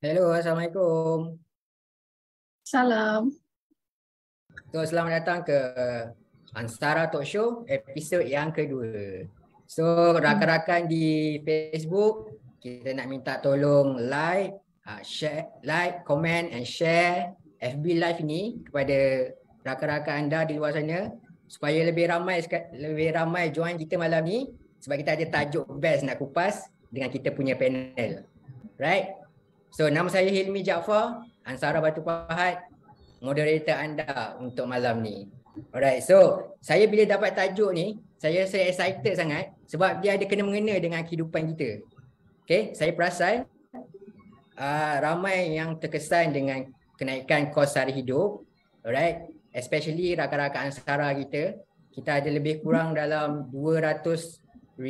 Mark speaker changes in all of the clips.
Speaker 1: Hello, Assalamualaikum.
Speaker 2: Salam.
Speaker 1: So, selamat datang ke Ansara Talk Show episod yang kedua. So, rakan-rakan di Facebook, kita nak minta tolong share, comment and share FB Live ini kepada rakan-rakan anda di luar sana supaya lebih ramai join kita malam ni sebab kita ada tajuk best nak kupas dengan kita punya panel. Right? So, nama saya Hilmi Jaafar, Ansara Batu Pahat, moderator anda untuk malam ni. Alright, so saya bila dapat tajuk ni, saya excited sangat sebab dia ada kena-mengena dengan kehidupan kita. Okay, saya perasan ramai yang terkesan dengan kenaikan kos sara hidup. Alright, especially rakan-rakan Ansara kita. Kita ada lebih kurang dalam 200,000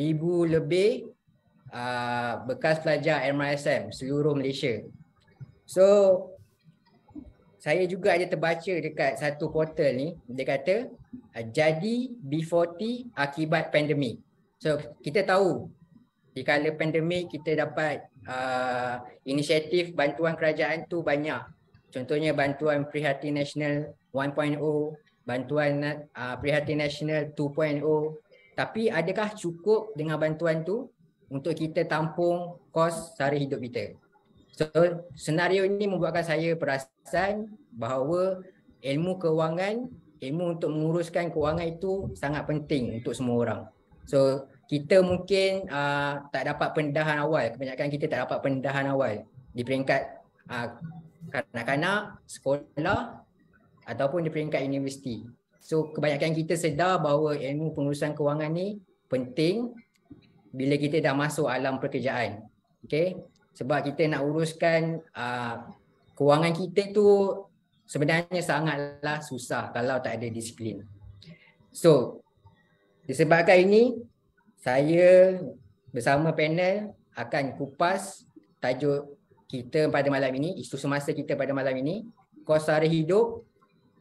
Speaker 1: lebih bekas pelajar MRSM seluruh Malaysia. So, saya juga ada terbaca dekat satu portal ni, dia kata jadi B40 akibat pandemik. So, kita tahu di kala pandemik kita dapat inisiatif bantuan kerajaan tu banyak. Contohnya bantuan Prihatin Nasional 1.0, bantuan Prihatin Nasional 2.0. Tapi adakah cukup dengan bantuan tu untuk kita tampung kos sara hidup kita? So, senario ini membuatkan saya perasan bahawa ilmu kewangan, ilmu untuk menguruskan kewangan itu sangat penting untuk semua orang. So, kita mungkin tak dapat pendedahan awal, kebanyakan kita tak dapat pendedahan awal di peringkat kanak-kanak, sekolah ataupun di peringkat universiti. So, kebanyakan kita sedar bahawa ilmu pengurusan kewangan ni penting bila kita dah masuk alam pekerjaan. Okay? Sebab kita nak uruskan kewangan kita tu sebenarnya sangatlah susah kalau tak ada disiplin. So, disebabkan ini, saya bersama panel akan kupas tajuk kita pada malam ini, isu semasa kita pada malam ini, kos sara hidup,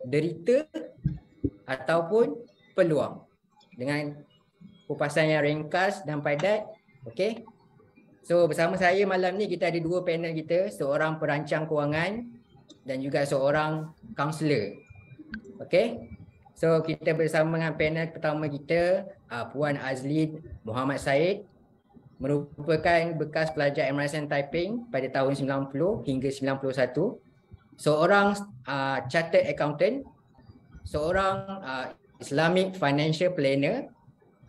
Speaker 1: derita ataupun peluang. Dengan kupasan yang ringkas dan padat, okey. So, bersama saya malam ni kita ada dua panel kita, seorang perancang kewangan dan juga seorang kaunselor. Okay. So, kita bersama dengan panel pertama kita, Puan Azlin Muhammad Said, merupakan bekas pelajar MRSM Taiping pada tahun 90 hingga 91. Seorang chartered accountant, seorang Islamic financial planner,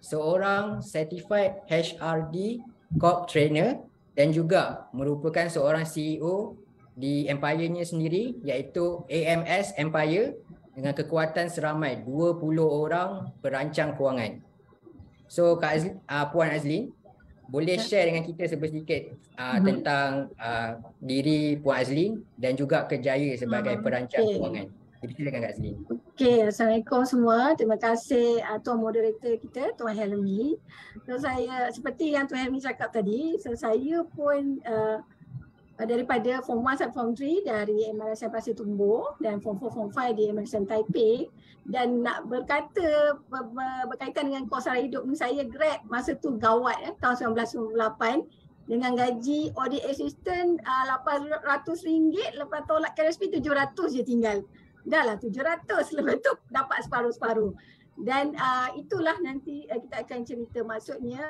Speaker 1: seorang certified HRD Corp Trainer dan juga merupakan seorang CEO di empire-nya sendiri iaitu AMS Empire dengan kekuatan seramai 20 orang perancang kewangan. So, Puan Azlin, boleh share dengan kita sedikit tentang diri Puan Azlin dan juga kerjaya sebagai perancang kewangan. Jadi silakan Kak Azlin.
Speaker 2: Okey, Assalamualaikum semua. Terima kasih Tuan Moderator kita, Tuan Helmi. So, saya seperti yang Tuan Helmi cakap tadi, saya pun daripada Form 1 sampai Form 3 dari MRSM Pasir Tumbuh dan Form 4, Form 5 di MRSM Taipei. Dan nak berkaitan dengan kos sara hidup ni, saya grad masa tu gawat tahun 1998 dengan gaji audit assistant RM800, lepas tolak KRSP 700 je tinggal. Dah lah 700, lepas tu dapat separuh-separuh. Dan itulah nanti kita akan cerita, maksudnya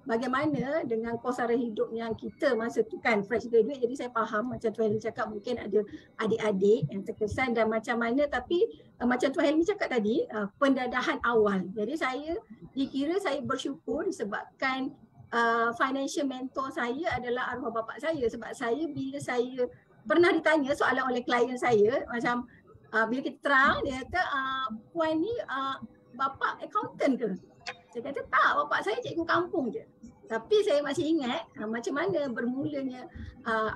Speaker 2: bagaimana dengan kos sara hidup yang kita masa tu kan fresh graduate. Jadi saya faham macam Tuan Helmi cakap mungkin ada adik-adik yang terkesan dan macam mana, tapi macam Tuan Helmi cakap tadi, pendedahan awal. Jadi saya dikira saya bersyukur disebabkan financial mentor saya adalah arwah bapa saya. Sebab saya bila saya pernah ditanya soalan oleh klien saya, macam bila kita terang, dia kata, Puan ni bapa accountant ke? Saya kata tak, bapa saya cikgu kampung je. Tapi saya masih ingat macam mana bermulanya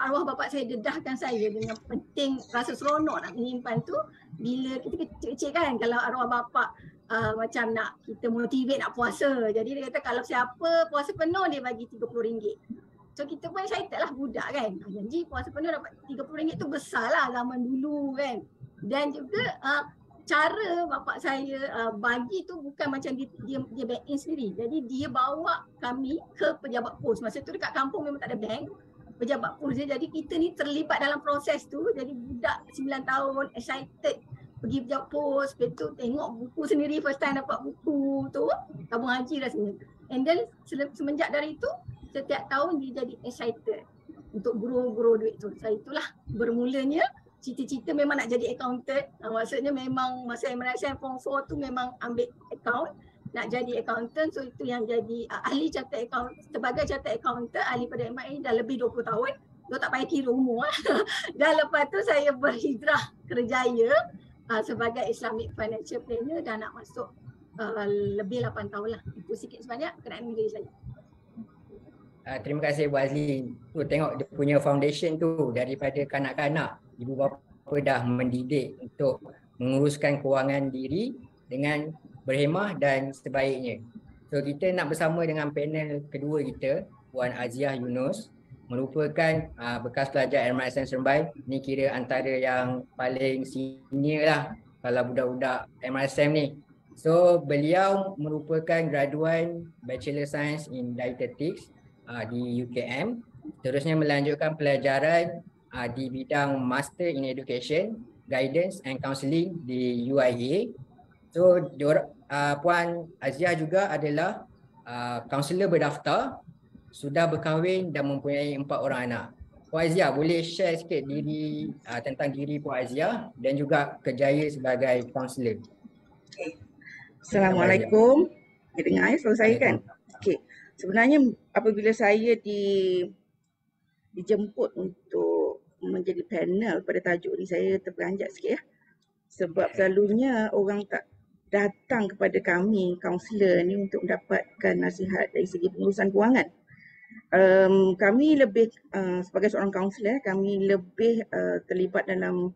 Speaker 2: arwah bapa saya dedahkan saya dengan penting rasa seronok nak menyimpan tu bila kita kecil-kecil kan. Kalau arwah bapa macam nak kita motivate nak puasa. Jadi dia kata kalau siapa puasa penuh dia bagi RM30. So kita pun excited lah budak kan. Janji puasa penuh dapat RM30 tu besar lah zaman dulu kan. Dan juga cara bapak saya bagi tu bukan macam dia bank in sendiri. Jadi dia bawa kami ke pejabat pos. Masa tu dekat kampung memang tak ada bank. pejabat pos dia. Jadi kita ni terlibat dalam proses tu. Jadi budak 9 tahun excited pergi pejabat pos, lepas tu tengok buku sendiri, first time dapat buku tu, tabung haji rasanya. And then semenjak dari itu, setiap tahun dia jadi excited untuk grow duit tu. So itulah bermulanya cita-cita memang nak jadi accountant. Maksudnya memang masa MRSM Form 4 tu memang ambil account, nak jadi accountant. So itu yang jadi ahli chartered account, sebagai chartered accountant ahli pada MIA dah lebih 20 tahun. Dia tak payah kira umur. Dan lepas tu saya berhijrah kerjaya sebagai Islamic Financial Planner dan nak masuk lebih 8 tahun lah. Itu sikit sebanyak kenaan diri saya.
Speaker 1: Terima kasih Bu Azli. Tu tengok dia punya foundation tu daripada kanak-kanak. Ibu bapa dah mendidik untuk menguruskan kewangan diri dengan berhemah dan sebaiknya. So kita nak bersama dengan panel kedua kita, Puan Aziah Yunus, merupakan bekas pelajar MRSM Seremban. Ni kira antara yang paling senior lah kalau budak-budak MRSM ni. So beliau merupakan graduan Bachelor Science in Dietetics di UKM. Terusnya melanjutkan pelajaran di bidang Master in Education, Guidance and Counselling di UIA. So Puan Aziah juga adalah kaunselor berdaftar, sudah berkahwin dan mempunyai 4 orang anak. Puan Aziah, boleh share sikit diri tentang diri Puan Aziah dan juga kerjaya sebagai kaunselor.
Speaker 3: Okay. Assalamualaikum. Kita dengar suara saya kan? Okey. Sebenarnya apabila saya dijemput untuk menjadi panel pada tajuk ni, saya terperanjat sikit ya. Sebab selalunya orang tak datang kepada kami kaunselor ni untuk mendapatkan nasihat dari segi pengurusan kewangan. Kami lebih sebagai seorang kaunselor, kami lebih terlibat dalam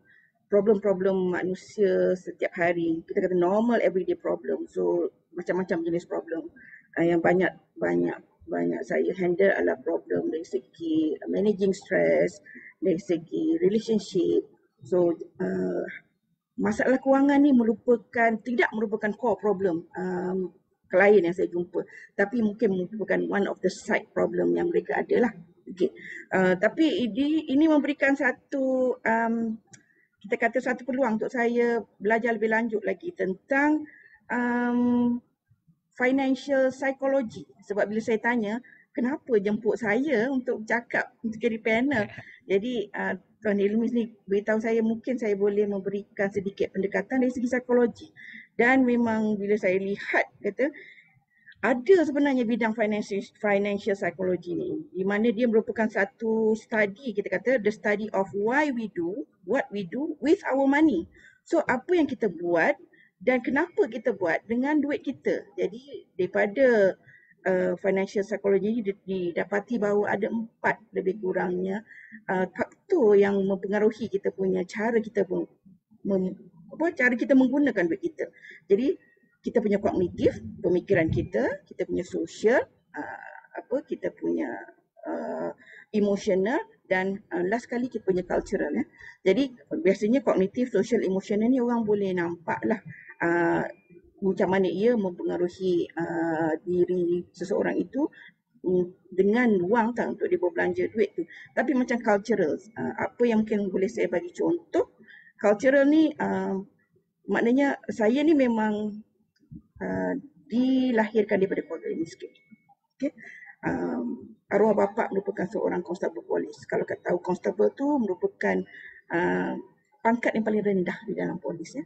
Speaker 3: problem-problem manusia setiap hari. Kita kata normal everyday problem. So macam-macam jenis problem. Yang banyak saya handle adalah problem dari segi managing stress, dari segi relationship. So masalah kewangan ni tidak merupakan core problem klien yang saya jumpa, tapi mungkin merupakan one of the side problem yang mereka ada lah. Okay. Tapi ini memberikan satu kita kata satu peluang untuk saya belajar lebih lanjut lagi tentang financial psychology. Sebab bila saya tanya kenapa jemput saya untuk bercakap untuk jadi panel, jadi Tuan Ilmis ni beritahu saya mungkin saya boleh memberikan sedikit pendekatan dari segi psikologi. Dan memang bila saya lihat kata ada sebenarnya bidang financial psychology ni, di mana dia merupakan satu study, kita kata the study of why we do what we do with our money. So apa yang kita buat dan kenapa kita buat dengan duit kita. Jadi daripada financial psychology didapati bahawa ada 4 lebih kurangnya faktor yang mempengaruhi kita punya cara kita menggunakan duit kita. Jadi kita punya kognitif, pemikiran kita punya sosial, kita punya emotional dan last kali kita punya cultural ya. Jadi biasanya kognitif, sosial, emotional ni orang boleh nampak lah macam mana ia mempengaruhi diri seseorang itu dengan wang tak untuk dia berbelanja duit tu. Tapi macam cultural, apa yang mungkin boleh saya bagi contoh, cultural ni maknanya saya ni memang dilahirkan daripada keluarga miskin. Okay. Arwah bapa merupakan seorang constable polis. Kalau kita tahu constable tu merupakan pangkat yang paling rendah di dalam polis ya.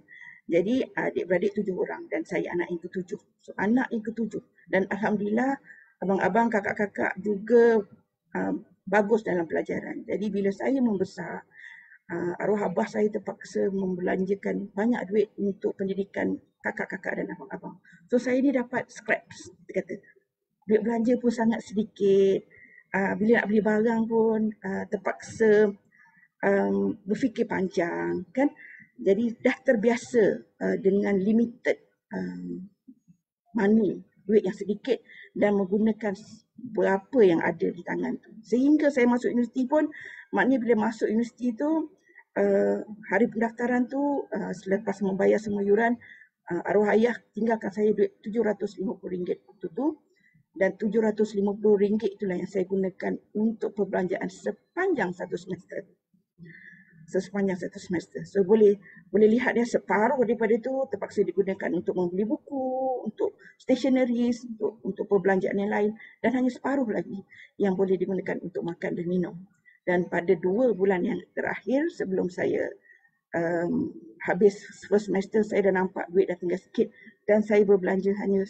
Speaker 3: Jadi adik-beradik 7 orang dan saya anak yang ke-7. So anak yang ke-7 dan alhamdulillah abang-abang, kakak-kakak juga bagus dalam pelajaran. Jadi bila saya membesar, arwah abah saya terpaksa membelanjakan banyak duit untuk pendidikan kakak-kakak dan abang-abang. So saya ni dapat scraps, dia kata. Duit belanja pun sangat sedikit. Bila nak beli barang pun terpaksa berfikir panjang kan. Jadi dah terbiasa dengan limited money, duit yang sedikit dan menggunakan berapa yang ada di tangan tu. Sehingga saya masuk universiti pun, maknanya bila masuk universiti tu, hari pendaftaran tu selepas membayar semua yuran, arwah ayah tinggalkan saya duit RM750 waktu tu. dan RM750 itulah yang saya gunakan untuk perbelanjaan sepanjang satu semester. So boleh lihat dia separuh daripada itu terpaksa digunakan untuk membeli buku, untuk stationeries, untuk perbelanjaan yang lain, dan hanya separuh lagi yang boleh digunakan untuk makan dan minum. Dan pada 2 bulan yang terakhir sebelum saya habis first semester, saya dah nampak duit dah tinggal sikit dan saya berbelanja hanya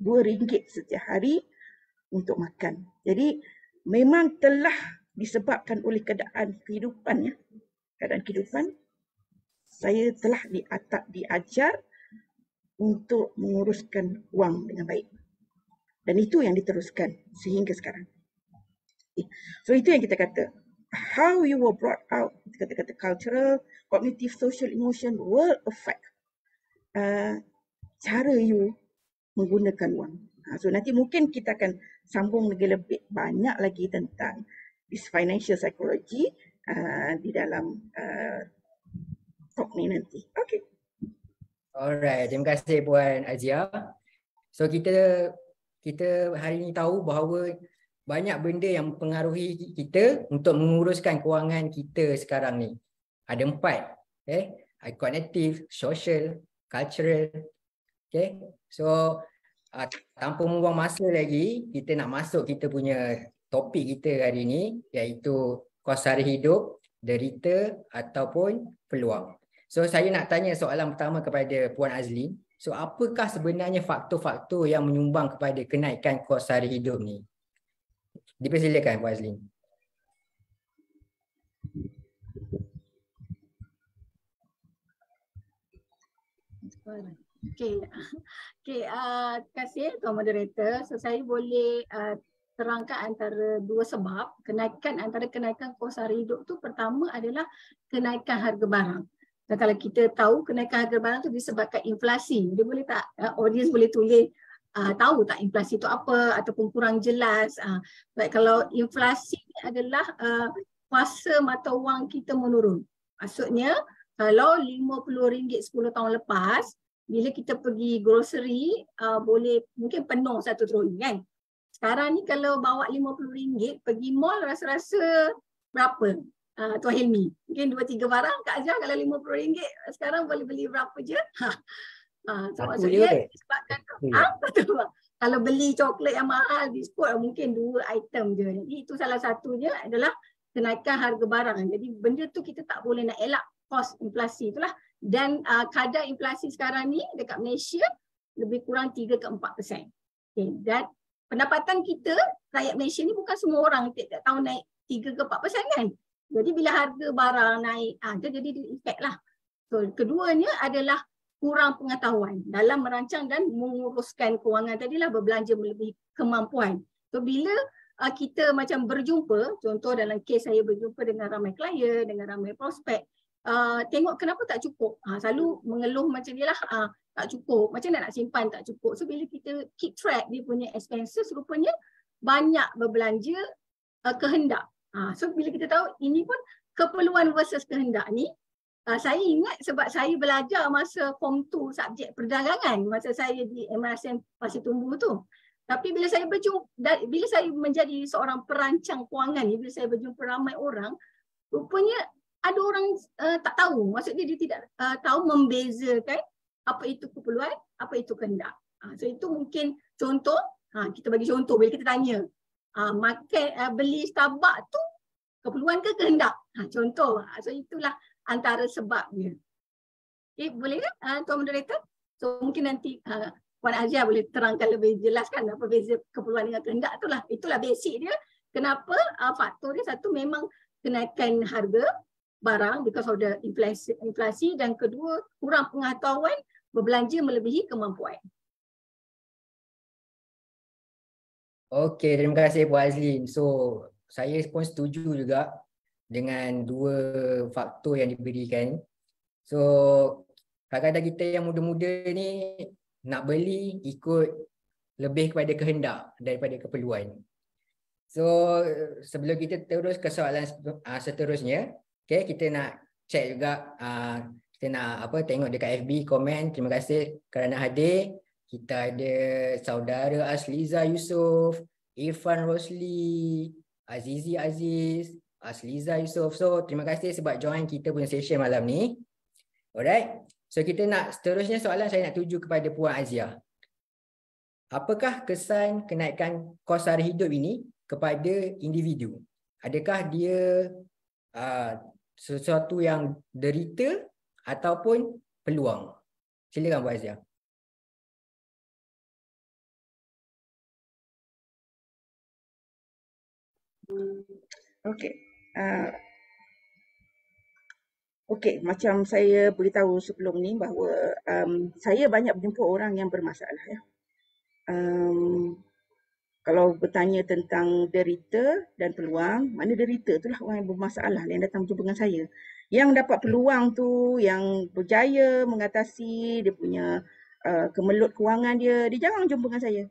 Speaker 3: RM2 setiap hari untuk makan. Jadi memang telah disebabkan oleh keadaan kehidupan, saya telah diajar untuk menguruskan wang dengan baik. Dan itu yang diteruskan sehingga sekarang. So itu yang kita kata, how you were brought out, kata-kata cultural, cognitive, social, emotion will affect cara you menggunakan wang. So nanti mungkin kita akan sambung lebih banyak lagi tentang this financial psychology di dalam talk ni nanti. Okay.
Speaker 1: Alright, terima kasih Puan Azia. So kita hari ini tahu bahawa banyak benda yang mempengaruhi kita untuk menguruskan kewangan kita sekarang ni. Ada 4, cognitive, social, cultural. Okay, so tanpa membuang masa lagi, kita nak masuk kita punya topik kita hari ini, iaitu kos sara hidup, derita ataupun peluang. So saya nak tanya soalan pertama kepada Puan Azlin. So apakah sebenarnya faktor-faktor yang menyumbang kepada kenaikan kos sara hidup ni? Dipersilakan Puan Azlin.
Speaker 2: Terima kasih Tuan Moderator. So saya boleh terangkan antara 2 sebab. Antara kenaikan kos sara hidup tu, pertama adalah kenaikan harga barang. Dan kalau kita tahu kenaikan harga barang tu disebabkan inflasi, dia boleh tak, audience boleh tulis tahu tak inflasi tu apa ataupun kurang jelas. Baik, kalau inflasi ni adalah kuasa mata wang kita menurun. Maksudnya kalau RM50 10 tahun lepas, bila kita pergi grocery boleh mungkin penuh 1 troli kan. Sekarang ni kalau bawa RM50 pergi mall rasa-rasa berapa? Tuan Hilmi, mungkin 2-3 barang. Kak Azhar kalau RM50 sekarang boleh beli berapa je? So maksudnya disebabkan kalau beli coklat yang mahal, biskut mungkin 2 item je. Jadi itu salah satunya adalah kenaikan harga barang. Jadi benda tu kita tak boleh nak elak, kos inflasi itulah. Dan kadar inflasi sekarang ni dekat Malaysia lebih kurang 3 ke 4%. Okay. Dan pendapatan kita, rakyat Malaysia ni bukan semua orang tiap-tiap tahun naik 3 ke 4% kan. Jadi bila harga barang naik, dia jadi efek lah. So keduanya adalah kurang pengetahuan dalam merancang dan menguruskan kewangan tadilah, berbelanja melebihi kemampuan. So bila kita macam berjumpa, contoh dalam kes saya berjumpa dengan ramai klien, dengan ramai prospek, tengok kenapa tak cukup. Selalu mengeluh macam ni lah, tak cukup, macam mana nak simpan tak cukup. So bila kita keep track dia punya expenses, rupanya banyak berbelanja kehendak. So bila kita tahu ini pun keperluan versus kehendak ni, saya ingat sebab saya belajar masa form 2 subjek perdagangan masa saya di MRSM Pasir Tumbu tu. Tapi bila saya bila saya menjadi seorang perancang kewangan ni, bila saya berjumpa ramai orang, rupanya ada orang tak tahu. Maksudnya dia tidak tahu membezakan apa itu keperluan, apa itu kehendak. So itu mungkin contoh, kita bagi contoh bila kita tanya, beli Starbucks tu keperluan ke kehendak? Contoh. So itulah antara sebabnya. Okay, boleh kan Tuan Moderator? So mungkin nanti Puan Azia boleh terangkan lebih jelas kan apa beza keperluan dengan kehendak itulah. Itulah basic dia. Kenapa faktor dia satu memang kenaikan harga barang because of the inflasi, dan kedua kurang pengetahuan berbelanja melebihi kemampuan.
Speaker 1: Okey, terima kasih Puan Azlin. So, saya pun setuju juga dengan 2 faktor yang diberikan. So, kadang-kadang kita yang muda-muda ni nak beli ikut lebih kepada kehendak daripada keperluan. So, sebelum kita terus ke soalan seterusnya, okay, kita nak check juga, kita nak tengok dekat FB komen. Terima kasih kerana hadir. kita ada saudara Asliza Yusof, Irfan Rosli, Azizi Aziz, Asliza Yusof. So terima kasih sebab join kita punya session malam ni. Alright. So kita nak seterusnya soalan saya nak tuju kepada Puan Azia. Apakah kesan kenaikan kos sara hidup ini kepada individu? Adakah dia sesuatu yang derita ataupun peluang? Silakan Puan Azia.
Speaker 3: Okey. Okey, macam saya beritahu sebelum ni bahawa saya banyak berjumpa orang yang bermasalah ya. Kalau bertanya tentang derita dan peluang, mana derita itulah orang yang bermasalah yang datang berjumpa dengan saya. Yang dapat peluang tu, yang berjaya mengatasi dia punya kemelut kewangan dia jangan jumpa dengan saya.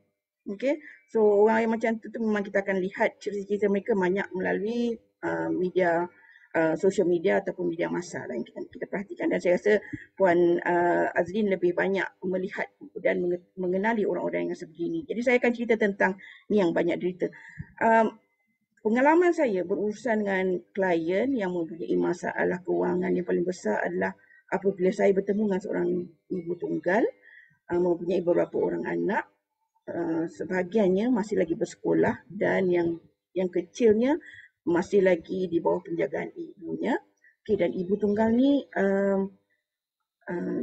Speaker 3: Okay, so orang yang macam tu memang kita akan lihat cerita-cerita mereka banyak melalui media, social media ataupun media massa lah yang kita perhatikan. Dan saya rasa Puan Azlin lebih banyak melihat dan mengenali orang-orang yang sebegini. Jadi saya akan cerita tentang ni yang banyak derita. Pengalaman saya berurusan dengan klien yang mempunyai masalah kewangan yang paling besar adalah apabila saya bertemu dengan seorang ibu tunggal, mempunyai beberapa orang anak. Sebahagiannya masih lagi bersekolah dan yang kecilnya masih lagi di bawah penjagaan ibunya. Okay, dan ibu tunggal ni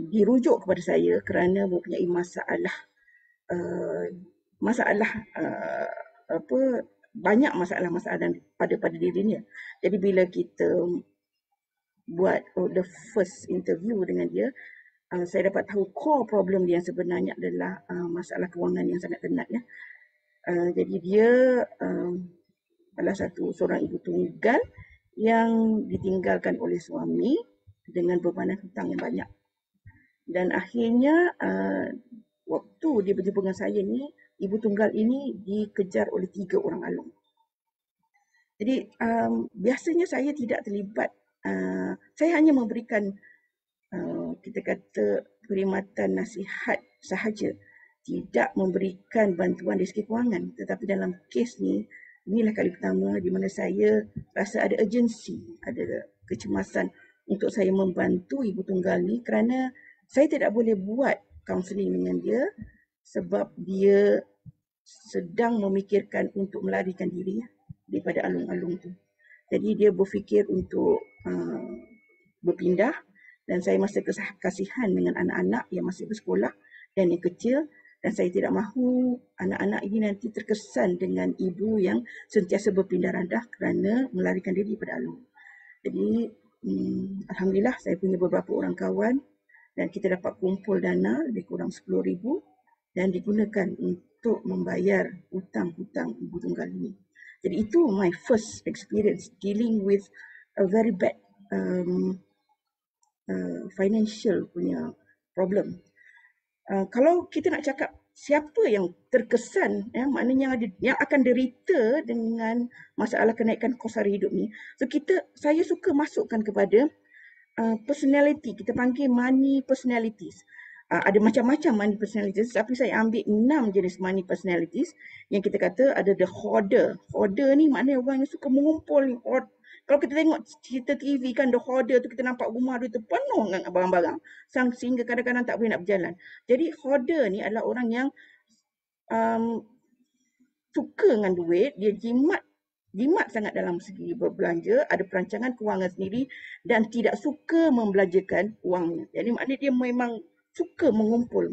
Speaker 3: dirujuk kepada saya kerana mempunyai banyak masalah-masalah pada dirinya. Jadi bila kita buat the first interview dengan dia, saya dapat tahu core problem dia yang sebenarnya adalah masalah kewangan yang sangat tenat ya. Jadi dia adalah seorang ibu tunggal yang ditinggalkan oleh suami dengan bebanan hutang yang banyak. Dan akhirnya waktu dia berjumpa dengan saya ni, ibu tunggal ini dikejar oleh 3 orang alung. Jadi biasanya saya tidak terlibat. Saya hanya memberikan kita kata perkhidmatan nasihat sahaja, tidak memberikan bantuan dari segi kewangan. Tetapi dalam kes ni, inilah kali pertama di mana saya rasa ada urgensi, ada kecemasan untuk saya membantu ibu tunggal ni kerana saya tidak boleh buat kaunseling dengan dia sebab dia sedang memikirkan untuk melarikan diri daripada alung-alung tu. Jadi dia berfikir untuk berpindah. Dan saya masih kasihan dengan anak-anak yang masih bersekolah dan yang kecil. Dan saya tidak mahu anak-anak ini nanti terkesan dengan ibu yang sentiasa berpindah randah kerana melarikan diri daripada alung. Jadi Alhamdulillah saya punya beberapa orang kawan dan kita dapat kumpul dana lebih kurang 10,000 dan digunakan untuk membayar hutang-hutang ibu tunggal ini. Jadi itu my first experience dealing with a very bad financial punya problem. Kalau kita nak cakap siapa yang terkesan, maknanya yang akan derita dengan masalah kenaikan kos sara hidup ni. So saya suka masukkan kepada personality, kita panggil money personalities. Ada macam-macam money personalities, tapi saya ambil 6 jenis money personalities yang kita kata ada the hoarder. Hoarder ni maknanya orang yang suka mengumpul. Kalau kita tengok cerita TV kan, the hoarder tu kita nampak rumah dia tu penuh dengan barang-barang sehingga kadang-kadang tak boleh nak berjalan. Jadi hoarder ni adalah orang yang suka dengan duit, dia jimat sangat dalam segi berbelanja, ada perancangan kewangan sendiri dan tidak suka membelanjakan wangnya. Jadi maknanya dia memang suka mengumpul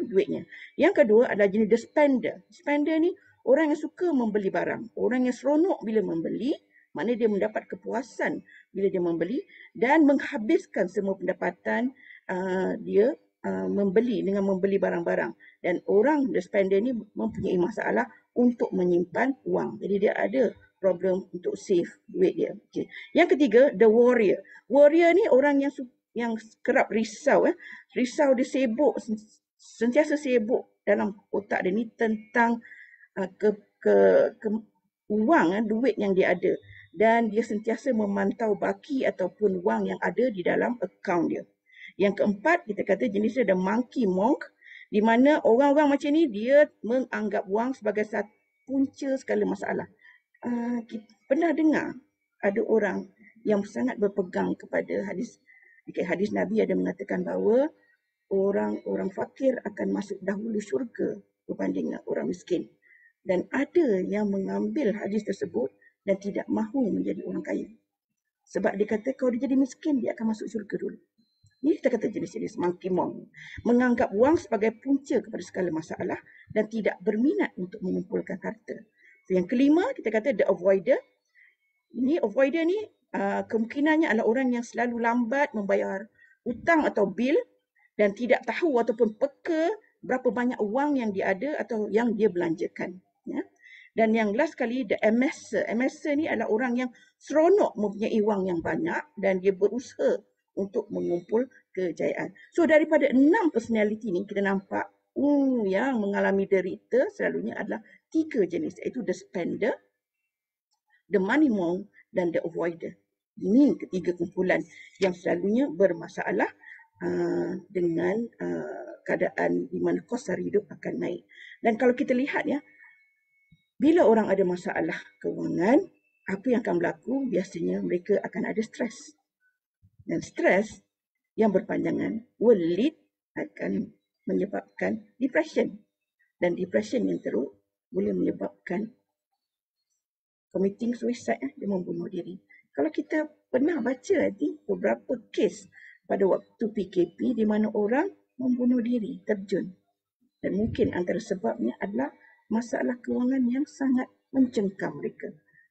Speaker 3: duitnya. Yang kedua adalah jenis the spender. Spender ni orang yang suka membeli barang, orang yang seronok bila membeli. Maknanya dia mendapat kepuasan bila dia membeli dan menghabiskan semua pendapatan dia membeli barang-barang. Dan orang the spender ni mempunyai masalah untuk menyimpan wang. Jadi dia ada problem untuk save duit dia. Okay. Yang ketiga, the warrior. Warrior ni orang yang kerap risau. Risau, dia sibuk, sentiasa sibuk dalam otak dia ni tentang wang, duit yang dia ada. Dan dia sentiasa memantau baki ataupun wang yang ada di dalam akaun dia. Yang keempat, kita kata jenisnya the monkey monk. Di mana orang-orang macam ni dia menganggap wang sebagai satu punca segala masalah. Kita pernah dengar ada orang yang sangat berpegang kepada hadis. Hadis Nabi ada mengatakan bahawa orang-orang fakir akan masuk dahulu syurga berbanding dengan orang miskin. Dan ada yang mengambil hadis tersebut dan tidak mahu menjadi orang kaya. Sebab dia kata kalau dia jadi miskin, dia akan masuk syurga dulu. Ini kita kata jenis-jenis monkey monk. Menganggap wang sebagai punca kepada segala masalah dan tidak berminat untuk mengumpulkan harta. So, yang kelima, kita kata the avoider. Ini avoider ni kemungkinannya adalah orang yang selalu lambat membayar hutang atau bil dan tidak tahu ataupun peka berapa banyak wang yang dia ada atau yang dia belanjakan. Ya. Dan yang last sekali, the amasser. Amasser ni adalah orang yang seronok mempunyai wang yang banyak dan dia berusaha untuk mengumpul kejayaan. So daripada 6 personality ni kita nampak yang mengalami derita selalunya adalah 3 jenis, iaitu the spender, the money monk dan the avoider. Ini ketiga kumpulan yang selalunya bermasalah dengan keadaan di mana kos sara hidup akan naik. Dan kalau kita lihat ya, bila orang ada masalah kewangan, apa yang akan berlaku? Biasanya mereka akan ada stres. Dan stres yang berpanjangan will lead akan menyebabkan depression. Dan depression yang teruk boleh menyebabkan committing suicide, dia membunuh diri. Kalau kita pernah baca beberapa kes pada waktu PKP di mana orang membunuh diri, terjun. Dan mungkin antara sebabnya adalah masalah kewangan yang sangat mencengkam mereka.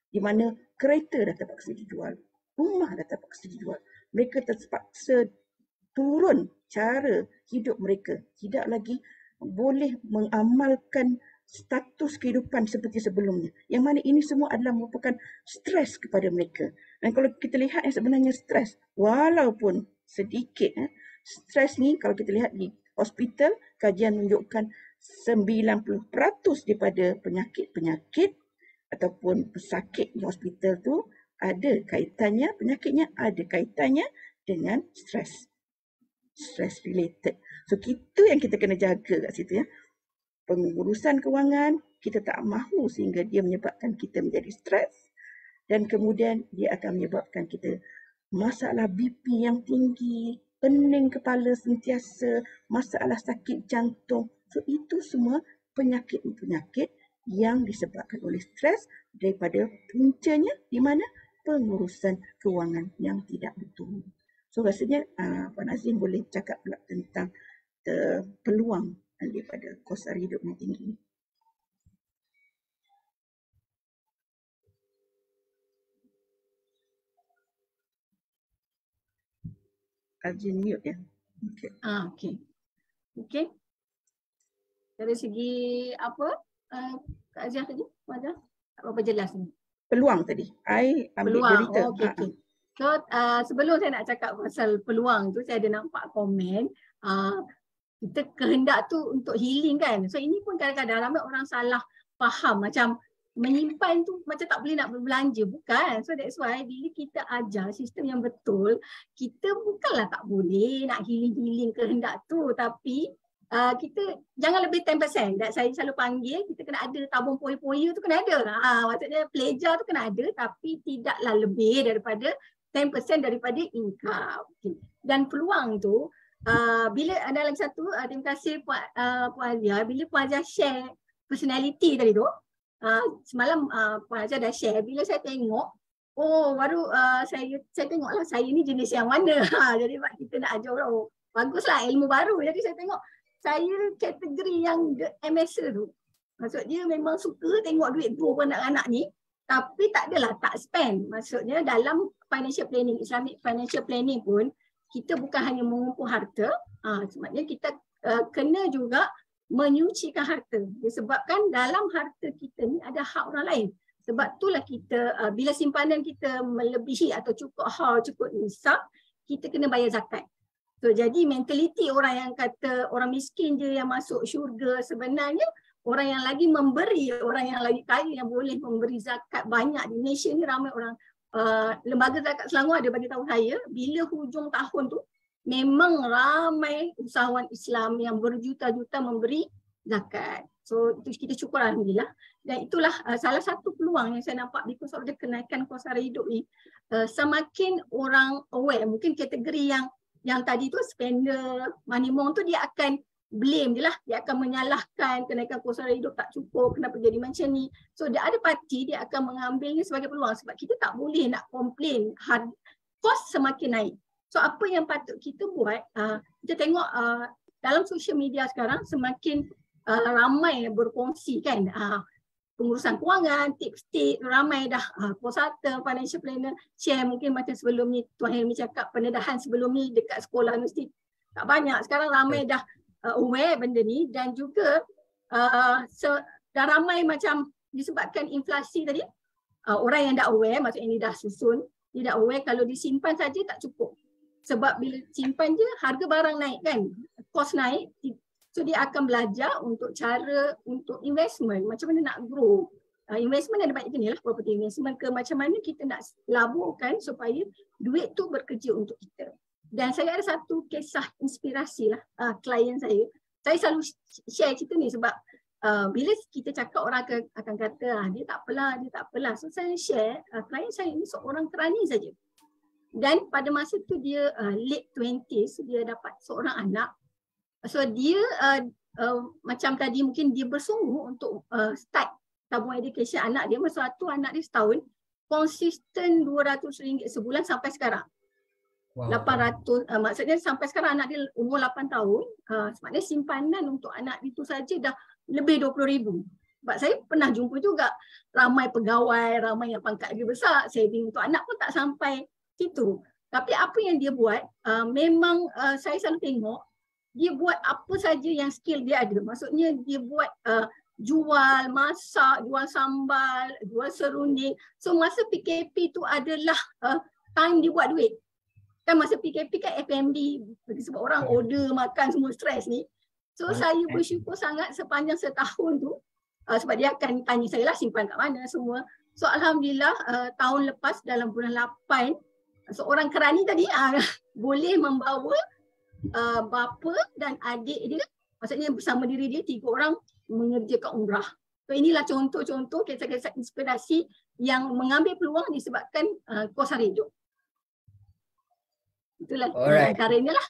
Speaker 3: Di mana kereta dah terpaksa dijual, rumah dah terpaksa dijual. Mereka terpaksa turun cara hidup mereka. Tidak lagi boleh mengamalkan status kehidupan seperti sebelumnya. Yang mana ini semua adalah merupakan stres kepada mereka. Dan kalau kita lihat yang sebenarnya stres, walaupun sedikit, stres ni kalau kita lihat di hospital, kajian menunjukkan 90% daripada penyakit-penyakit ataupun pesakit di hospital tu ada kaitannya, penyakitnya ada kaitannya dengan stres. Stress related. So itu yang kita kena jaga kat situ ya. Pengurusan kewangan, kita tak mahu sehingga dia menyebabkan kita menjadi stres dan kemudian dia akan menyebabkan kita masalah BP yang tinggi, pening kepala sentiasa, masalah sakit jantung. So itu semua penyakit-penyakit yang disebabkan oleh stres daripada puncanya di mana pengurusan kewangan yang tidak betul. So rasanya Puan Nazrin boleh cakap pula tentang peluang daripada kos sara hidup yang tinggi. Nazrin mute ya. Okay.
Speaker 2: Okey. Okey. Dari segi apa? Kak Azia tadi? Macam apa jelas ni?
Speaker 3: Peluang tadi. I ambil berita.
Speaker 2: Okey. So sebelum saya nak cakap pasal peluang tu, saya ada nampak komen kita kehendak tu untuk healing kan. So ini pun kadang-kadang ramai orang salah faham macam menyimpan tu macam tak boleh nak berbelanja. Bukan. So that's why bila kita ajar sistem yang betul, kita bukanlah tak boleh nak healing kehendak tu, tapi kita jangan lebih 10%. Dan saya selalu panggil kita kena ada tabung poya-poya tu kena ada. Maksudnya pelejar tu kena ada tapi tidaklah lebih daripada 10% daripada income. Okay. Dan peluang tu bila ada lagi satu, terima kasih Puan Azia, bila Puan Azia share personality tadi tu, semalam Puan Azia dah share, bila saya tengok, baru saya tengoklah saya ni jenis yang mana. Jadi kita nak ajar orang, baguslah ilmu baru. Jadi saya tengok saya kategori yang MSer tu. Maksudnya memang suka tengok duit dua anak-anak ni, tapi tak adalah tak spend. Maksudnya dalam financial planning, Islamic financial planning pun, kita bukan hanya mengumpul harta, sebenarnya kita kena juga menyucikan harta. Disebabkan dalam harta kita ni ada hak orang lain. Sebab itulah kita, bila simpanan kita melebihi atau cukup haul, cukup nisab, kita kena bayar zakat. So, jadi mentaliti orang yang kata orang miskin je yang masuk syurga, sebenarnya orang yang lagi memberi, orang yang lagi kaya yang boleh memberi zakat banyak di Malaysia ni ramai orang. Lembaga Zakat Selangor ada bagi tahu saya bila hujung tahun tu memang ramai usahawan Islam yang berjuta-juta memberi zakat. So itu kita syukur alhamdulillah. Dan itulah salah satu peluang yang saya nampak because of the kenaikan kos sara hidup ni. Semakin orang aware, mungkin kategori yang tadi tu spender, money monk tu dia akan blame je lah, dia akan menyalahkan kenaikan kos sara hidup tak cukup, kenapa jadi macam ni. So the other party dia akan mengambilnya sebagai peluang sebab kita tak boleh nak komplain kos semakin naik. So apa yang patut kita buat, kita tengok dalam social media sekarang semakin ramai berkongsi kan, pengurusan kewangan, tips-tips, ramai dah consultant, financial planner share. Mungkin macam sebelum ni Tuan Helmi cakap pendedahan sebelum ni dekat sekolah mesti tak banyak, sekarang ramai dah aware benda ni. Dan juga dah ramai macam disebabkan inflasi tadi, orang yang dah aware, maksudnya ini dah susun, dia dah aware kalau disimpan saja tak cukup. Sebab bila simpan je harga barang naik kan, kos naik. So dia akan belajar untuk cara untuk investment, macam mana nak grow. Investment ada banyak jenis lah, property investment ke macam mana kita nak laburkan supaya duit tu bekerja untuk kita. Dan saya ada satu kisah inspirasi lah, klien saya. Saya selalu share cerita ni sebab bila kita cakap orang akan kata dia tak apalah. So saya share, klien saya ni seorang kerani saja. Dan pada masa tu dia late 20s, dia dapat seorang anak. So dia macam tadi mungkin dia bersungguh untuk start tabung education anak dia. Masa tu anak dia setahun, konsisten RM200 sebulan sampai sekarang. Wow. 800, maksudnya sampai sekarang anak dia umur 8 tahun, sebenarnya simpanan untuk anak itu saja dah lebih RM20,000. Sebab saya pernah jumpa juga ramai pegawai, ramai yang pangkat lebih besar, saving untuk anak pun tak sampai situ. Tapi apa yang dia buat, memang saya selalu tengok, dia buat apa saja yang skill dia ada. Maksudnya dia buat jual, masak, jual sambal, jual serunding. So masa PKP tu adalah time dia buat duit. Kan masa PKP kan FMD, sebab orang order makan semua stres ni. So saya bersyukur sangat sepanjang setahun tu, sebab dia akan tanya saya lah simpan kat mana semua. So alhamdulillah tahun lepas dalam bulan 8, seorang kerani tadi boleh membawa bapa dan adik dia, maksudnya bersama diri dia 3 orang mengerjakan umrah. So inilah contoh-contoh kisah-kisah inspirasi yang mengambil peluang disebabkan kos sara hidup. Itulah antaranya lah.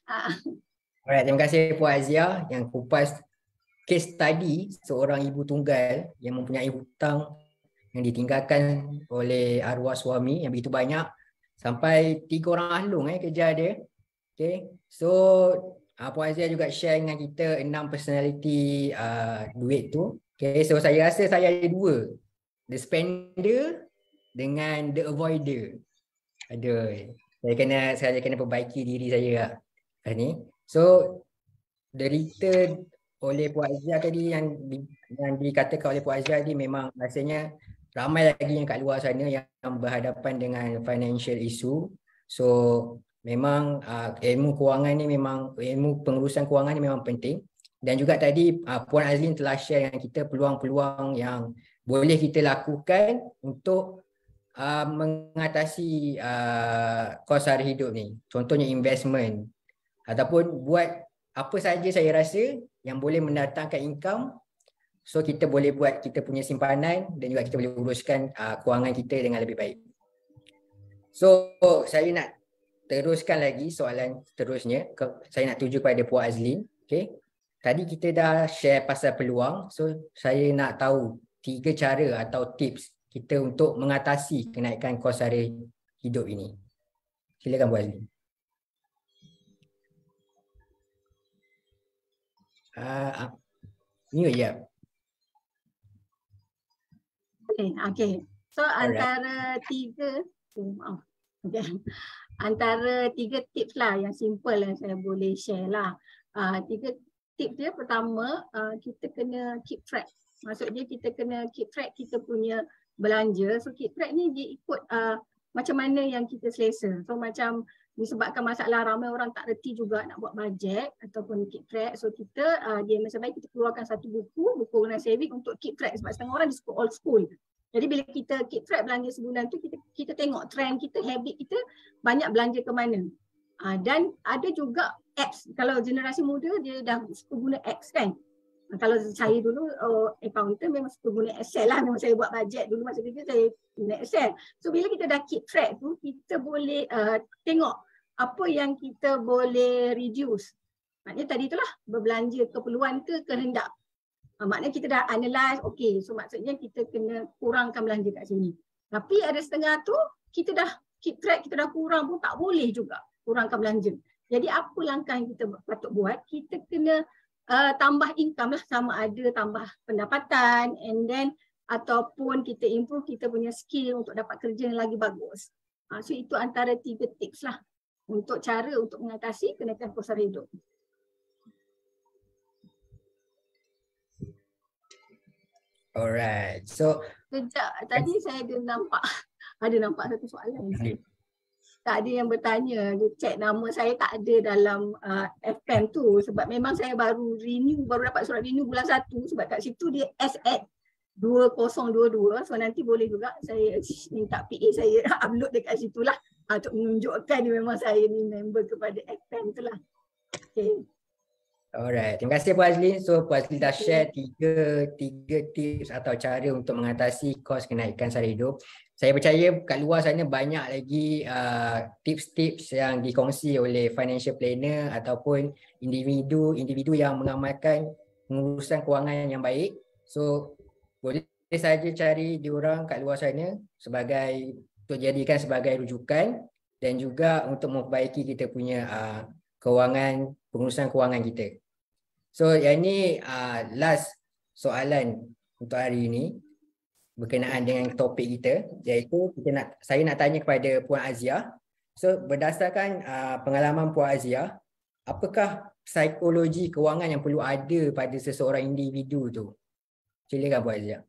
Speaker 1: Alright, terima kasih Puan Azia yang kupas kes tadi seorang ibu tunggal yang mempunyai hutang yang ditinggalkan oleh arwah suami yang begitu banyak. Sampai 3 orang ahlung kerja dia. Okay. So Puan Azia juga share dengan kita 6 personality duit tu. Okay. So saya rasa saya ada 2. The spender dengan the avoider. Aduh. Saya kena perbaiki diri saya lah ni. So derita oleh Puan Azia tadi yang dikatakan oleh Puan Azia tadi memang rasanya ramai lagi yang kat luar sana yang berhadapan dengan financial issue. So memang ilmu kewangan ni memang, ilmu pengurusan kewangan ni memang penting. Dan juga tadi Puan Azlin telah share dengan kita peluang-peluang yang boleh kita lakukan untuk mengatasi kos sara hidup ni. Contohnya investment ataupun buat apa saja saya rasa yang boleh mendatangkan income. So kita boleh buat kita punya simpanan dan juga kita boleh uruskan kewangan kita dengan lebih baik. So saya nak teruskan lagi soalan seterusnya. Saya nak tuju pada Puan Azlin. Okay. Tadi kita dah share pasal peluang. So saya nak tahu 3 cara atau tips kita untuk mengatasi kenaikan kos sara hidup ini. Silakan Puan Azlin. Mute ya.
Speaker 2: Okay. So antara 3 antara 3 tips lah yang simple yang saya boleh share lah. 3 tips dia, pertama kita kena keep track. Maksudnya kita kena keep track kita punya belanja. So keep track ni dia ikut macam mana yang kita selesa. So macam disebabkan masalah ramai orang tak reti juga nak buat bajet ataupun keep track. So kita dia macam baik kita keluarkan satu buku guna saving untuk keep track. Sebab setengah orang di old school. Jadi bila kita keep track belanja sebulan tu, kita tengok trend kita, habit kita banyak belanja ke mana. Dan ada juga apps. Kalau generasi muda dia dah suka guna apps kan. Kalau saya dulu accountant memang suka guna Excel lah. Memang saya buat bajet dulu masa kerja saya guna Excel. So bila kita dah keep track tu, kita boleh tengok apa yang kita boleh reduce. Maknanya tadi itulah berbelanja keperluan ke kehendak. Maknanya kita dah analyse, okay, so maksudnya kita kena kurangkan belanja kat sini. Tapi ada setengah tu kita dah keep track, kita dah kurang pun tak boleh juga kurangkan belanja. Jadi apa langkah yang kita patut buat? Kita kena tambah income lah, sama ada tambah pendapatan and then ataupun kita improve kita punya skill untuk dapat kerja yang lagi bagus. So itu antara 3 tips lah untuk cara untuk mengatasi kenaikan kos sara hidup.
Speaker 1: Alright. So
Speaker 2: Kejap, tadi saya ada nampak satu soalan. Tak ada yang bertanya, dia check nama saya tak ada dalam FM tu sebab memang saya baru dapat surat renew bulan 1 sebab kat situ dia S@2022. So nanti boleh juga saya minta PA saya upload dekat situ lah untuk menunjukkan memang saya ni member kepada FM tu lah. Okay.
Speaker 1: Alright, terima kasih Puan Azlin. So Puan Azlin dah share tiga tips atau cara untuk mengatasi kos kenaikan sara hidup. Saya percaya kat luar sana banyak lagi tips-tips yang dikongsi oleh financial planner ataupun individu yang mengamalkan pengurusan kewangan yang baik. So boleh saja cari diorang kat luar sana sebagai untuk jadikan sebagai rujukan dan juga untuk memperbaiki kita punya pengurusan kewangan kita. So yang ni last soalan untuk hari ini berkenaan dengan topik kita, iaitu saya nak tanya kepada Puan Azia. So berdasarkan pengalaman Puan Azia, apakah psikologi kewangan yang perlu ada pada seseorang individu tu? Silakan Puan Azia.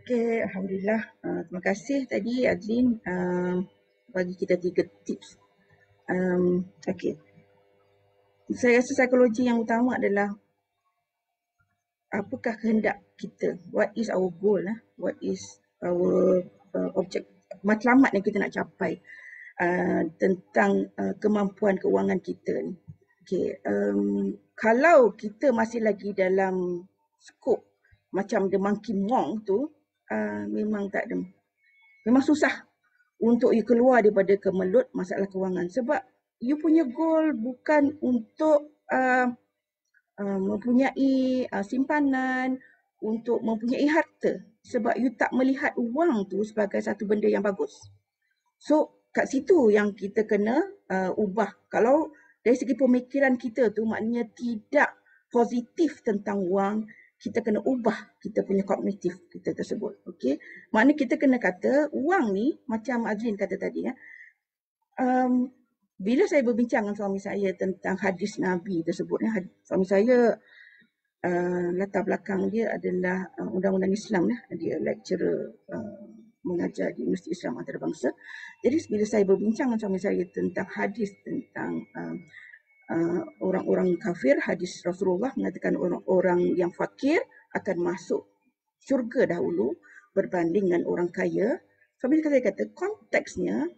Speaker 3: Okay, Alhamdulillah. Terima kasih tadi Azlin bagi kita 3 tips. Okay. Saya rasa psikologi yang utama adalah apakah kehendak kita, what is our goal, what is our object, matlamat yang kita nak capai tentang kemampuan keuangan kita ni. Okay, kalau kita masih lagi dalam skop macam The Monkey Monk tu, memang tak ada, memang susah untuk you keluar daripada kemelut masalah kewangan sebab you punya goal bukan untuk mempunyai simpanan, untuk mempunyai harta sebab you tak melihat wang tu sebagai satu benda yang bagus. So kat situ yang kita kena ubah. Kalau dari segi pemikiran kita tu maknanya tidak positif tentang wang, kita kena ubah kita punya kognitif kita tersebut. Okey, maknanya kita kena kata wang ni macam Azlin kata tadi bila saya berbincang dengan suami saya tentang hadis Nabi tersebut, suami saya latar belakang dia adalah undang-undang Islam, dia lecturer mengajar di Universiti Islam Antarabangsa. Jadi bila saya berbincang dengan suami saya tentang hadis tentang orang-orang kafir, hadis Rasulullah mengatakan orang-orang yang fakir akan masuk syurga dahulu berbanding dengan orang kaya. Suami saya kata konteksnya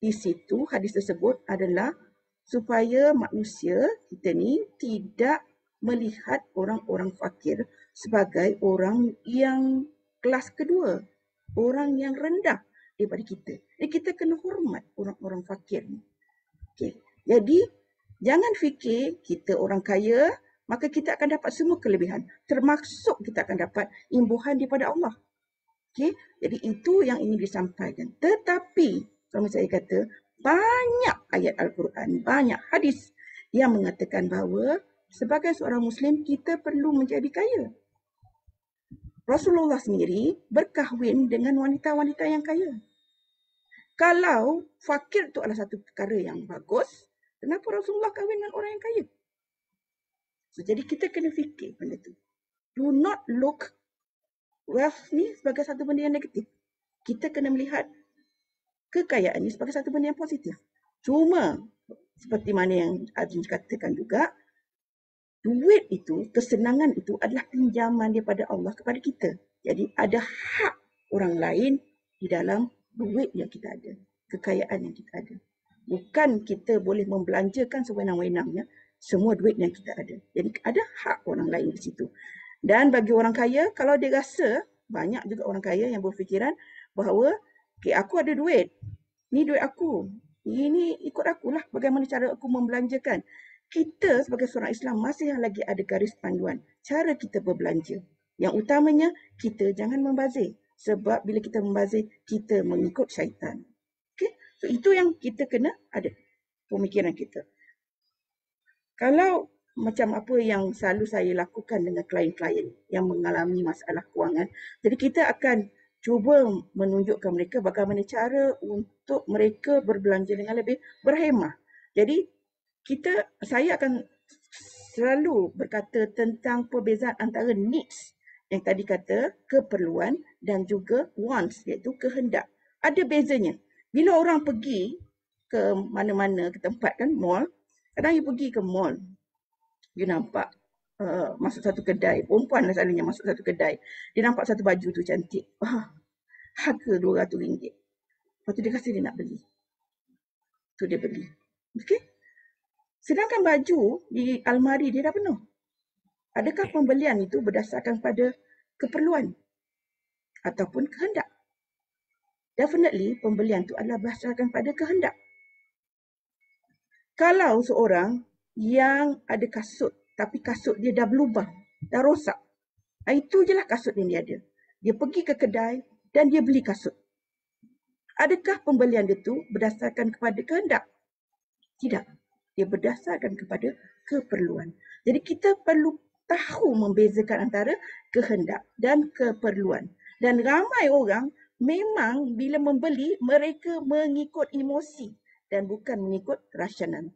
Speaker 3: di situ hadis tersebut adalah supaya manusia kita ni tidak melihat orang-orang fakir sebagai orang yang kelas kedua, orang yang rendah daripada kita. Jadi kita kena hormat orang-orang fakir ni. Okay. Jadi jangan fikir kita orang kaya maka kita akan dapat semua kelebihan, termasuk kita akan dapat imbuhan daripada Allah. Okay. Jadi itu yang ingin disampaikan. Tetapi suami saya kata, banyak ayat Al-Quran, banyak hadis yang mengatakan bahawa sebagai seorang Muslim, kita perlu menjadi kaya. Rasulullah sendiri berkahwin dengan wanita-wanita yang kaya. Kalau fakir itu adalah satu perkara yang bagus, kenapa Rasulullah kahwin dengan orang yang kaya? So, jadi kita kena fikir benda tu. Do not look wealth ni sebagai satu benda yang negatif. Kita kena melihat kekayaan ini sebagai satu benda yang positif. Cuma seperti mana yang Azlin katakan juga, duit itu, kesenangan itu adalah pinjaman daripada Allah kepada kita. Jadi ada hak orang lain di dalam duit yang kita ada, kekayaan yang kita ada. Bukan kita boleh membelanjakan sewenang-wenangnya semua duit yang kita ada. Jadi ada hak orang lain di situ. Dan bagi orang kaya, kalau dia rasa, banyak juga orang kaya yang berfikiran bahawa okay, aku ada duit, ni duit aku, ini ikut akulah bagaimana cara aku membelanjakan. Kita sebagai seorang Islam masih lagi ada garis panduan cara kita berbelanja. Yang utamanya, kita jangan membazir. Sebab bila kita membazir, kita mengikut syaitan. Okay? So itu yang kita kena ada pemikiran kita. Kalau macam apa yang selalu saya lakukan dengan klien-klien yang mengalami masalah kewangan, jadi kita akan cuba menunjukkan mereka bagaimana cara untuk mereka berbelanja dengan lebih berhemah. Jadi saya akan selalu berkata tentang perbezaan antara needs yang tadi kata keperluan dan juga wants, iaitu kehendak. Ada bezanya. Bila orang pergi ke mana-mana ke tempat kan, mall, kadang you pergi ke mall, you nampak masuk satu kedai, perempuan lah selalunya masuk satu kedai, dia nampak satu baju tu cantik, harga RM200. Lepas tu dia rasa dia nak beli. Tu dia beli. Okay? Sedangkan baju di almari dia dah penuh. Adakah pembelian itu berdasarkan pada keperluan ataupun kehendak? Definitely pembelian itu adalah berdasarkan pada kehendak. Kalau seorang yang ada kasut, tapi kasut dia dah berlubang, dah rosak, itu je lah kasut yang dia ada. Dia pergi ke kedai dan dia beli kasut. Adakah pembelian dia tu berdasarkan kepada kehendak? Tidak. Dia berdasarkan kepada keperluan. Jadi kita perlu tahu membezakan antara kehendak dan keperluan. Dan ramai orang memang bila membeli, mereka mengikut emosi dan bukan mengikut rasional.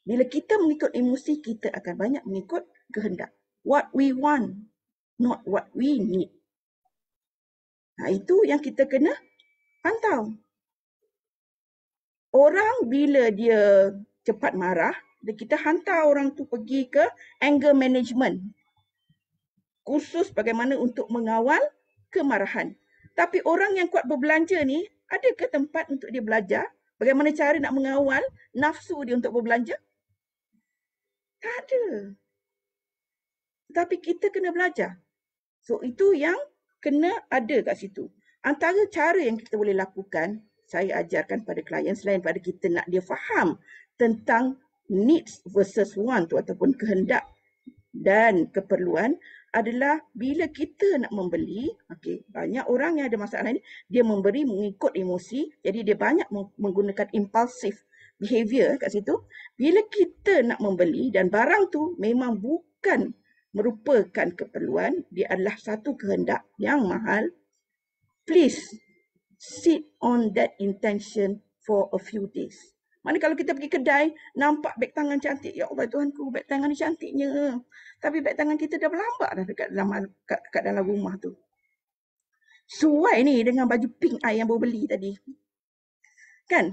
Speaker 3: Bila kita mengikut emosi, kita akan banyak mengikut kehendak. What we want, not what we need. Nah, itu yang kita kena pantau. Orang bila dia cepat marah, kita hantar orang tu pergi ke anger management. Kursus bagaimana untuk mengawal kemarahan. Tapi orang yang kuat berbelanja ni, ada ke tempat untuk dia belajar bagaimana cara nak mengawal nafsu dia untuk berbelanja? Tak ada. Tapi kita kena belajar. So itu yang kena ada kat situ. Antara cara yang kita boleh lakukan, saya ajarkan pada klien selain pada kita nak dia faham tentang needs versus want ataupun kehendak dan keperluan adalah bila kita nak membeli, banyak orang yang ada masalah ni, dia memberi mengikut emosi, jadi dia banyak menggunakan impulsive behavior kat situ. Bila kita nak membeli dan barang tu memang bukan merupakan keperluan, dia adalah satu kehendak yang mahal, please sit on that intention for a few days. Mana kalau kita pergi kedai, nampak beg tangan cantik. Ya Allah Tuhanku, beg tangan ni cantiknya. Tapi beg tangan kita dah berlambak dah dekat dalam rumah tu. Suai ni dengan baju pink I yang baru beli tadi. Kan?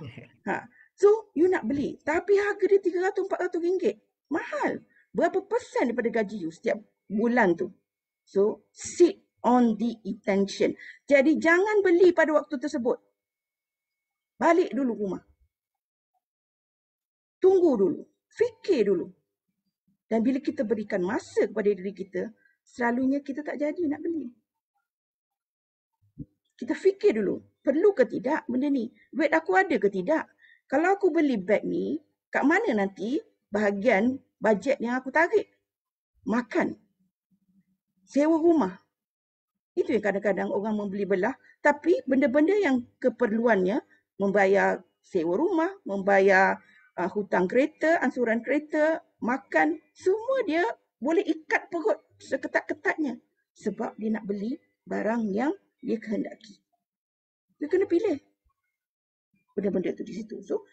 Speaker 3: So, you nak beli. Tapi harga dia RM300-400. Mahal. Berapa persen daripada gaji you setiap bulan tu? So, sit on the intention. Jadi jangan beli pada waktu tersebut. Balik dulu rumah. Tunggu dulu. Fikir dulu. Dan bila kita berikan masa kepada diri kita, selalunya kita tak jadi nak beli. Kita fikir dulu. Perlu ke tidak benda ni? Duit aku ada ke tidak? Kalau aku beli beg ni, kat mana nanti bahagian bajet yang aku tarik? Makan. Sewa rumah. Itu yang kadang-kadang orang membeli belah. Tapi benda-benda yang keperluannya, membayar sewa rumah, membayar hutang kereta, ansuran kereta, makan, semua dia boleh ikat perut seketat-ketatnya. Sebab dia nak beli barang yang dia kehendaki. Dia kena pilih benda-benda tu di situ. So,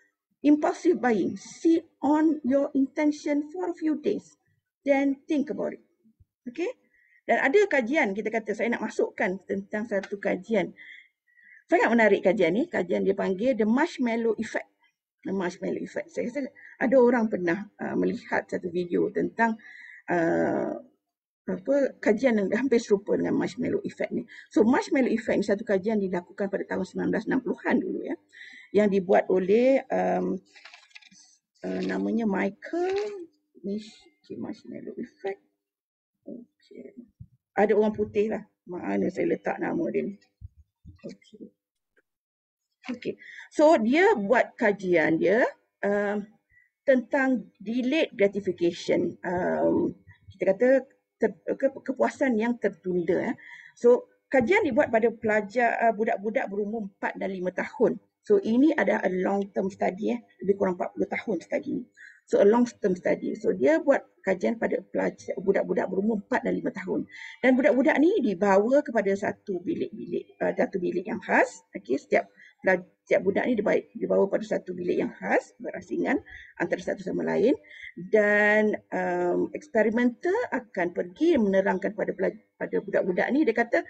Speaker 3: impulsive buying. Sit on your intention for a few days. Then think about it. Okay? Dan ada kajian, kita kata saya nak masukkan tentang satu kajian. Sangat menarik kajian ni. Kajian dia panggil The Marshmallow Effect. The Marshmallow Effect. Saya rasa ada orang pernah melihat satu video tentang kajian yang hampir serupa dengan Marshmallow Effect ni. So Marshmallow Effect ni satu kajian dilakukan pada tahun 1960-an dulu ya. yang dibuat oleh namanya Michael Marshmallow Effect. Okay. Ada orang putih lah. Mana saya letak nama dia ni. Okay. Okay. So dia buat kajian dia tentang delayed gratification. Kita kata kepuasan yang tertunda. So kajian dibuat pada pelajar budak-budak berumur 4 dan 5 tahun. So ini ada a long term study, lebih kurang 40 tahun study ni. So a long term study. So dia buat kajian pada pelajar budak-budak berumur 4 dan 5 tahun. Dan budak-budak ni dibawa kepada satu bilik yang khas. Okay, setiap budak ni dibawa pada satu bilik yang khas, berasingan antara satu sama lain, dan eksperimenter akan pergi menerangkan pada budak-budak ni. Dia kata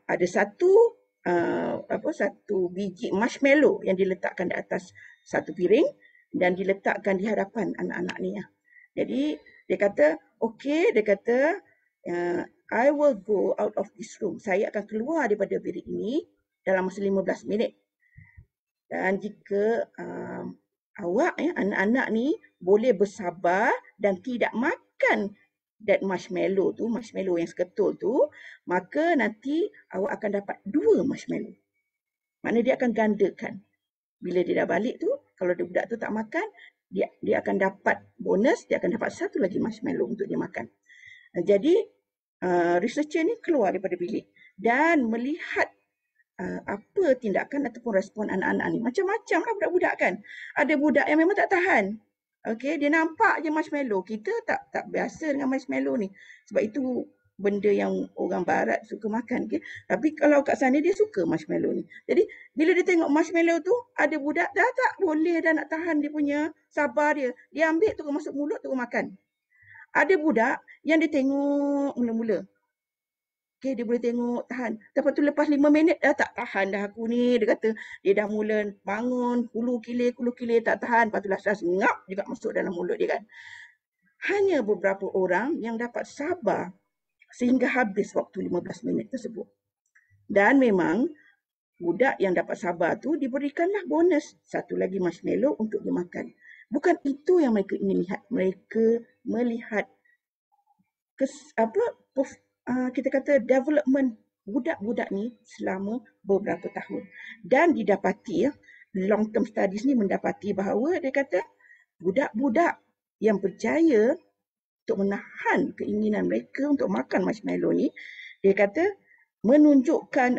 Speaker 3: ada satu biji marshmallow yang diletakkan di atas satu piring dan diletakkan di hadapan anak-anak ni. Jadi dia kata, I will go out of this room. Saya akan keluar daripada bilik ini dalam masa 15 minit. Dan jika awak, anak-anak ni boleh bersabar dan tidak makan that marshmallow yang seketul tu, maka nanti awak akan dapat 2 marshmallow. Maknanya dia akan gandakan. Bila dia dah balik tu, kalau budak tu tak makan, dia akan dapat bonus, dia akan dapat satu lagi marshmallow untuk dia makan. Jadi researcher ni keluar daripada bilik dan melihat apa tindakan ataupun respon anak-anak ni. Macam-macam lah budak-budak kan. Ada budak yang memang tak tahan. Okay, dia nampak je marshmallow. Kita tak biasa dengan marshmallow ni. Sebab itu benda yang orang barat suka makan. Okay? Tapi kalau kat sana dia suka marshmallow ni. Jadi bila dia tengok marshmallow tu, ada budak dah tak boleh dah nak tahan dia punya sabar dia. Dia ambil terus masuk mulut terus makan. Ada budak yang dia tengok mula-mula. Okay, dia boleh tengok, tahan. Lepas tu lepas 5 minit, dah tak tahan dah aku ni. Dia kata, dia dah mula bangun, kulu kilir, tak tahan. Lepas tu last ngap juga masuk dalam mulut dia kan. Hanya beberapa orang yang dapat sabar sehingga habis waktu 15 minit tersebut. Dan memang, budak yang dapat sabar tu diberikanlah bonus. Satu lagi marshmallow untuk dia makan. Bukan itu yang mereka ingin lihat. Mereka melihat kita kata development budak-budak ni selama beberapa tahun. Dan didapati, long term studies ni mendapati bahawa dia kata budak-budak yang berjaya untuk menahan keinginan mereka untuk makan marshmallow ni, dia kata menunjukkan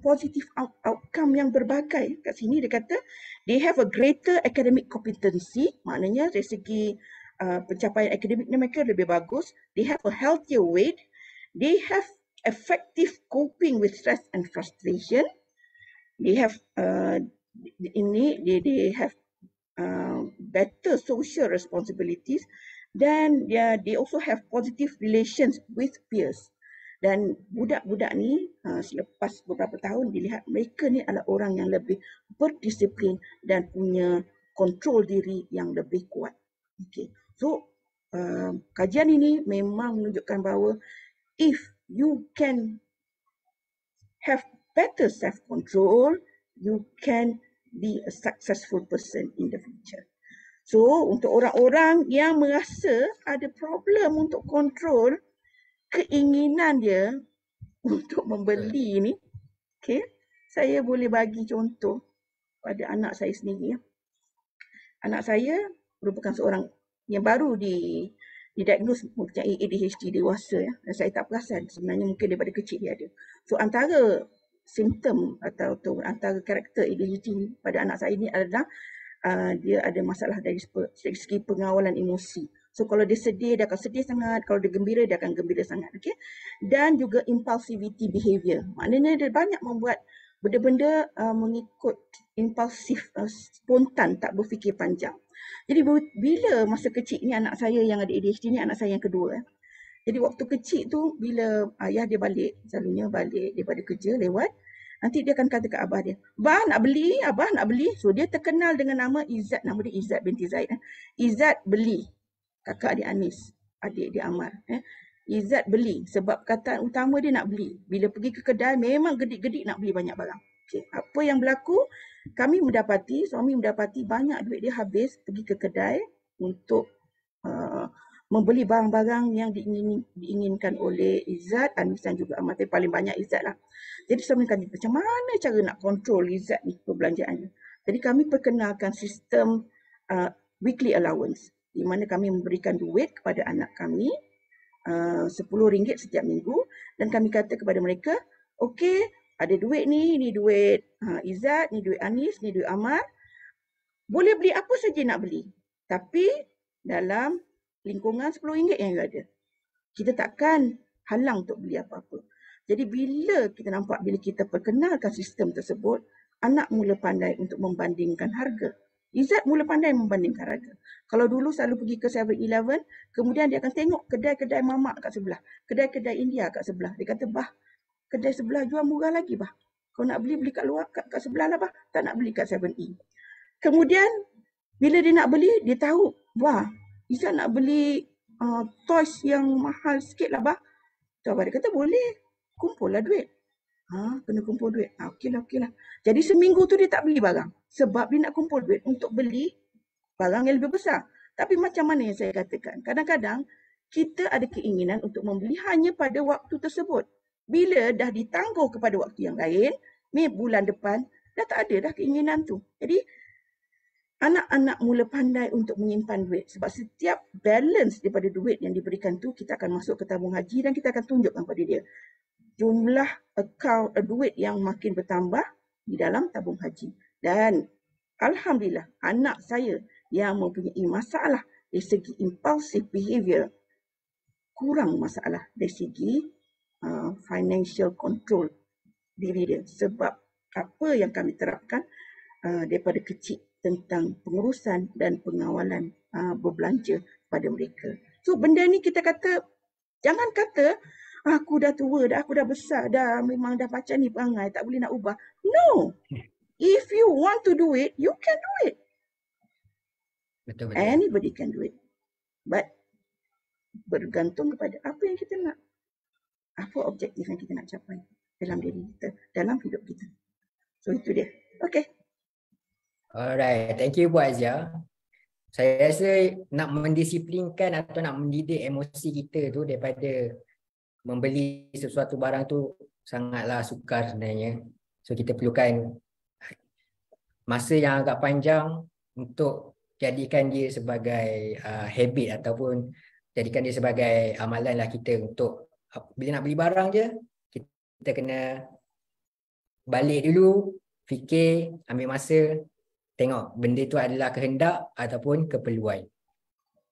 Speaker 3: positive outcome yang berbagai. Kat sini dia kata they have a greater academic competency, maknanya dari segi pencapaian akademik mereka lebih bagus. They have a healthier weight. They have effective coping with stress and frustration. They have they have better social responsibilities. Dan they also have positive relations with peers. Dan budak-budak ni selepas beberapa tahun dilihat mereka ni adalah orang yang lebih berdisiplin dan punya kontrol diri yang lebih kuat. Okay. So, kajian ini memang menunjukkan bahawa if you can have better self-control, you can be a successful person in the future. So, untuk orang-orang yang merasa ada problem untuk kontrol keinginan dia untuk membeli ni, okay, saya boleh bagi contoh pada anak saya sendiri. Anak saya merupakan seorang yang baru didiagnose mempunyai ADHD dewasa. Dan saya tak perasan sebenarnya mungkin daripada kecil dia ada. So antara simptom atau antara karakter ADHD pada anak saya ni adalah dia ada masalah dari segi pengawalan emosi. So kalau dia sedih, dia akan sedih sangat. Kalau dia gembira, dia akan gembira sangat. Okay? Dan juga impulsivity behavior. Maknanya dia banyak membuat benda-benda mengikut impulsif, spontan, tak berfikir panjang. Jadi bila masa kecil ni anak saya yang ada ADHD ni anak saya yang kedua. Jadi waktu kecil tu bila ayah dia balik, selalunya balik daripada kerja lewat, nanti dia akan kata ke abah dia, abah nak beli. So dia terkenal dengan nama Izzat, nama dia Izzat binti Zaid. Izzat beli. Kakak dia Anis, adik dia Amar. Izzat beli sebab perkataan utama dia nak beli. Bila pergi ke kedai memang gedik-gedik nak beli banyak barang. Okay. Apa yang berlaku? Suami mendapati banyak duit dia habis pergi ke kedai untuk membeli barang-barang yang diinginkan oleh Izzat, Anis dan juga Ahmad. Tapi paling banyak Izzat lah. Jadi suami kami, macam mana cara nak kontrol Izzat ni perbelanjaannya? Jadi kami perkenalkan sistem weekly allowance, di mana kami memberikan duit kepada anak kami RM10 setiap minggu, dan kami kata kepada mereka, okey, ada duit ni duit Izzat, ni duit Anis, ni duit Ahmad. Boleh beli apa saja nak beli. Tapi dalam lingkungan RM10 yang ada. Kita takkan halang untuk beli apa-apa. Jadi bila kita perkenalkan sistem tersebut, anak mula pandai untuk membandingkan harga. Izzat mula pandai membandingkan harga. Kalau dulu selalu pergi ke 7-Eleven, kemudian dia akan tengok kedai-kedai mamak kat sebelah, kedai-kedai India kat sebelah. Dia kata, bah, kedai sebelah jual murah lagi, bah. Kau nak beli kat luar, kat sebelah lah, bah. Tak nak beli kat 7E. Kemudian, bila dia nak beli, dia tahu, wah, Izzat nak beli toys yang mahal sikit lah, bah. Tu abah dia kata, boleh. Kumpul lah duit. Kena kumpul duit. Okey lah. Jadi seminggu tu dia tak beli barang. Sebab dia nak kumpul duit untuk beli barang yang lebih besar. Tapi macam mana yang saya katakan, kadang-kadang kita ada keinginan untuk membeli hanya pada waktu tersebut. Bila dah ditangguh kepada waktu yang lain, bulan depan, dah tak ada dah keinginan tu. Jadi, anak-anak mula pandai untuk menyimpan duit. Sebab setiap balance daripada duit yang diberikan tu, kita akan masuk ke tabung haji dan kita akan tunjukkan pada dia jumlah duit yang makin bertambah di dalam tabung haji. Dan alhamdulillah, anak saya yang mempunyai masalah dari segi impulsive behavior kurang masalah dari segi financial control diri dia. Sebab apa yang kami terapkan daripada kecil tentang pengurusan dan pengawalan berbelanja pada mereka. So benda ni kita kata, jangan kata aku dah tua dah, aku dah besar dah, memang dah macam ni perangai, tak boleh nak ubah. No. If you want to do it, you can do it.
Speaker 1: Betul.
Speaker 3: Anybody can do it. But bergantung kepada apa yang kita nak. Apa objektif yang kita nak capai dalam diri kita, dalam hidup kita. So itu dia. Okay.
Speaker 1: Alright, thank you Puan Azia. Saya rasa nak mendisiplinkan atau nak mendidik emosi kita tu daripada membeli sesuatu barang tu sangatlah sukar sebenarnya. So kita perlukan masa yang agak panjang untuk jadikan dia sebagai habit ataupun jadikan dia sebagai amalan lah kita untuk bila nak beli barang je, kita kena balik dulu, fikir, ambil masa, tengok benda tu adalah kehendak ataupun keperluan.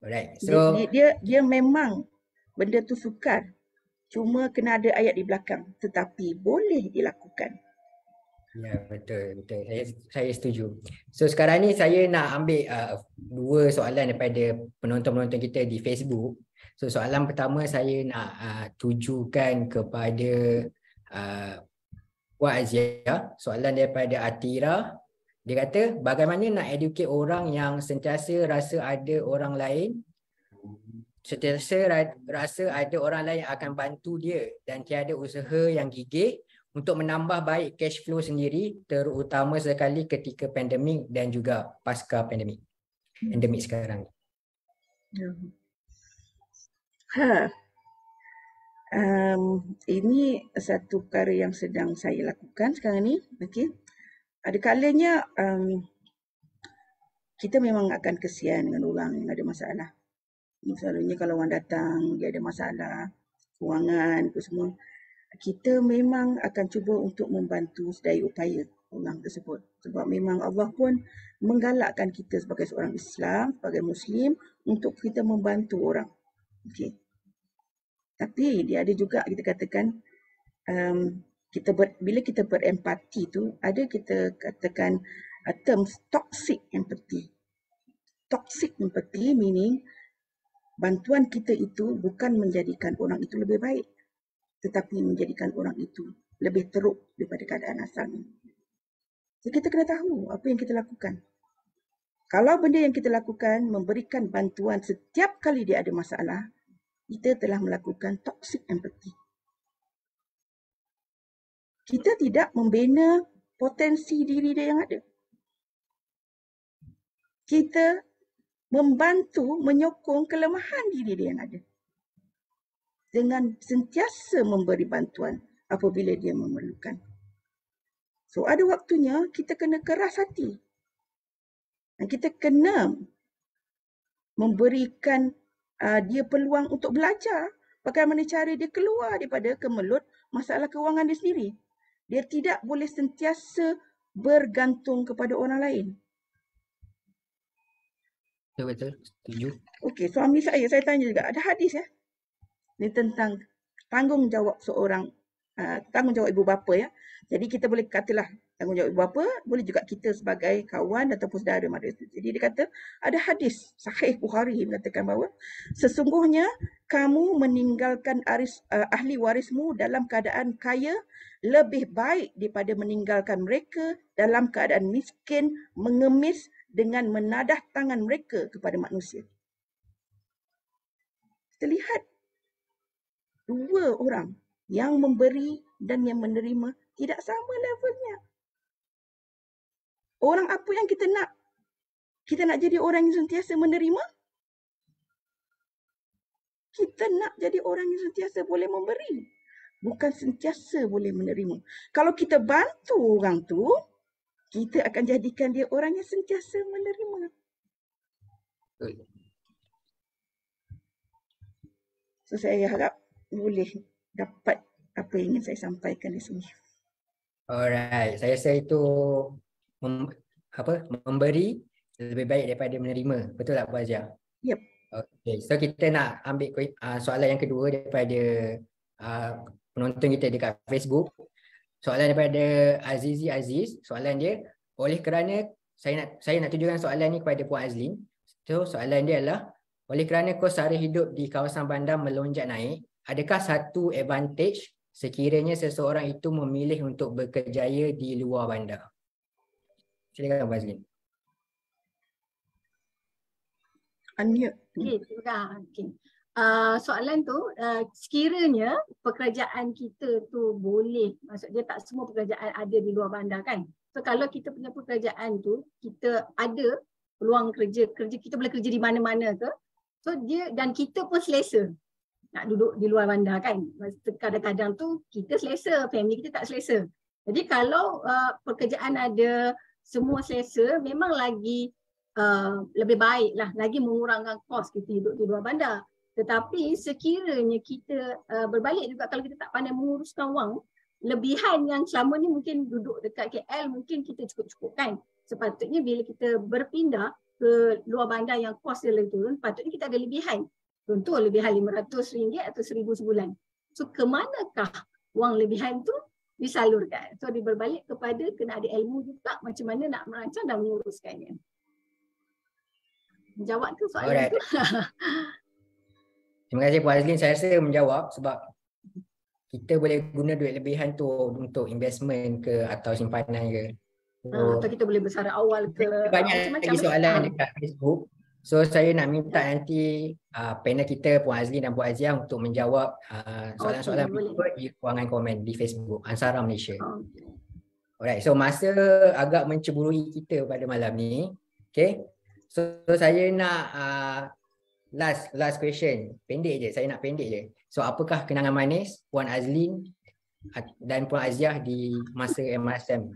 Speaker 1: Alright. So
Speaker 3: dia memang benda tu sukar. Cuma kena ada ayat di belakang, tetapi boleh dilakukan.
Speaker 1: Ya, betul. Saya setuju. So sekarang ni saya nak ambil dua soalan daripada penonton-penonton kita di Facebook. So soalan pertama saya nak tujukan kepada Puan Azia. Soalan daripada Atira. Dia kata, bagaimana nak educate orang yang sentiasa rasa ada orang lain rasa ada orang lain akan bantu dia dan tiada usaha yang gigih untuk menambah baik cash flow sendiri, terutama sekali ketika pandemik dan juga pasca pandemik sekarang.
Speaker 3: Ini satu perkara yang sedang saya lakukan sekarang ni. Okay. Ada kalanya kita memang akan kesian dengan orang yang ada masalah. Selalunya kalau orang datang, dia ada masalah, kewangan, apa semua. Kita memang akan cuba untuk membantu sedaya upaya orang tersebut. Sebab memang Allah pun menggalakkan kita sebagai seorang Islam, sebagai Muslim, untuk kita membantu orang. Okay. Tapi dia ada juga kita katakan, bila kita berempati tu, ada kita katakan terms toxic empathy. Toxic empathy meaning bantuan kita itu bukan menjadikan orang itu lebih baik, tetapi menjadikan orang itu lebih teruk daripada keadaan asalnya. Jadi kita kena tahu apa yang kita lakukan. Kalau benda yang kita lakukan memberikan bantuan setiap kali dia ada masalah, kita telah melakukan toxic empathy. Kita tidak membina potensi diri dia yang ada. Kita membantu menyokong kelemahan diri dia yang ada dengan sentiasa memberi bantuan apabila dia memerlukan. So ada waktunya kita kena keras hati. Dan kita kena memberikan dia peluang untuk belajar bagaimana cara dia keluar daripada kemelut masalah kewangan dia sendiri. Dia tidak boleh sentiasa bergantung kepada orang lain.
Speaker 1: Betul, setuju.
Speaker 3: Okey, suami saya tanya juga, ada hadis ya? Ini tentang tanggungjawab seorang, tanggungjawab ibu bapa ya. Jadi kita boleh katalah tanggungjawab ibu bapa, boleh juga kita sebagai kawan ataupun saudara mara. Jadi dia kata, ada hadis Sahih Bukhari mengatakan bahawa sesungguhnya kamu meninggalkan ahli warismu dalam keadaan kaya lebih baik daripada meninggalkan mereka dalam keadaan miskin, mengemis dengan menadah tangan mereka kepada manusia. Kita lihat dua orang yang memberi dan yang menerima tidak sama levelnya. Orang apa yang kita nak? Kita nak jadi orang yang sentiasa menerima? Kita nak jadi orang yang sentiasa boleh memberi, bukan sentiasa boleh menerima. Kalau kita bantu orang tu, kita akan jadikan dia orang yang sentiasa menerima. So saya harap boleh dapat apa yang ingin saya sampaikan di sini.
Speaker 1: Alright, saya rasa itu memberi lebih baik daripada menerima. Betul tak Puan Azia?
Speaker 3: Yep.
Speaker 1: Okay, so kita nak ambil soalan yang kedua daripada penonton kita dekat Facebook. Soalan daripada Azizi Aziz. Soalan dia, oleh kerana saya nak tujukan soalan ni kepada Puan Azlin. So soalan dia adalah, oleh kerana kos sara hidup di kawasan bandar melonjak naik, adakah satu advantage sekiranya seseorang itu memilih untuk berkerjaya di luar bandar? Silakan Puan Azlin.
Speaker 3: Unmute.
Speaker 2: Okey, terima kasih. Soalan tu, sekiranya pekerjaan kita tu boleh, maksudnya tak semua pekerjaan ada di luar bandar kan. So kalau kita punya pekerjaan tu, kita ada peluang kerja kita boleh kerja di mana-mana ke. So dia, dan kita pun selesa nak duduk di luar bandar kan. Kadang-kadang tu kita selesa, family kita tak selesa. Jadi kalau pekerjaan ada semua selesa, memang lagi lebih baik lah, lagi mengurangkan kos kita hidup di luar bandar. Tetapi sekiranya kita berbalik juga, kalau kita tak pandai menguruskan wang, lebihan yang selama ni mungkin duduk dekat KL mungkin kita cukup-cukupkan. Sepatutnya bila kita berpindah ke luar bandar yang kos dia lebih turun, patutnya kita ada lebihan. Contoh lebihan RM500 atau RM1,000 sebulan. So kemanakah wang lebihan tu disalurkan? So dia berbalik kepada kena ada ilmu juga macam mana nak merancang dan menguruskannya. Menjawab ke soalan tu?
Speaker 1: Terima kasih Puan Azlin. Saya rasa menjawab sebab kita boleh guna duit lebihan tu untuk investment ke atau simpanan ke.
Speaker 2: Atau kita boleh bersara awal ke.
Speaker 1: Banyak lagi soalan dekat Facebook. So saya nak minta nanti panel kita Puan Azlin dan Puan Azia untuk menjawab soalan-soalan di ruangan komen di Facebook Ansara Malaysia. Alright, so masa agak menceburui kita pada malam ni. Okay. So saya nak last question. Pendek je, saya nak pendek je. So apakah kenangan manis Puan Azlin dan Puan Aziah di masa MRSM?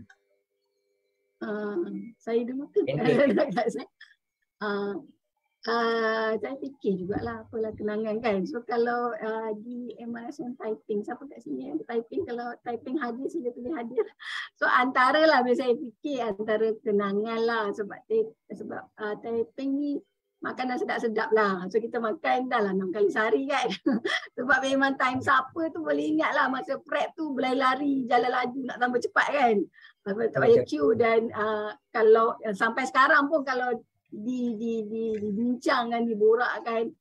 Speaker 2: Saya dulu ke? Saya fikir jugalah apalah kenangan kan. So kalau di MRSM typing, siapa kat sini yang typing, kalau typing hadir sila pilih hadir. So antara lah saya fikir antara kenangan lah sebab typing ni makanan sedap-sedap lah. So kita makan dah lah 6 kali sehari kan. Sebab memang time siapa tu boleh ingat lah masa prep tu berlari-lari, jalan laju nak tambah cepat kan. Tak payah queue dan kalau sampai sekarang pun kalau dibincangkan, diborakkan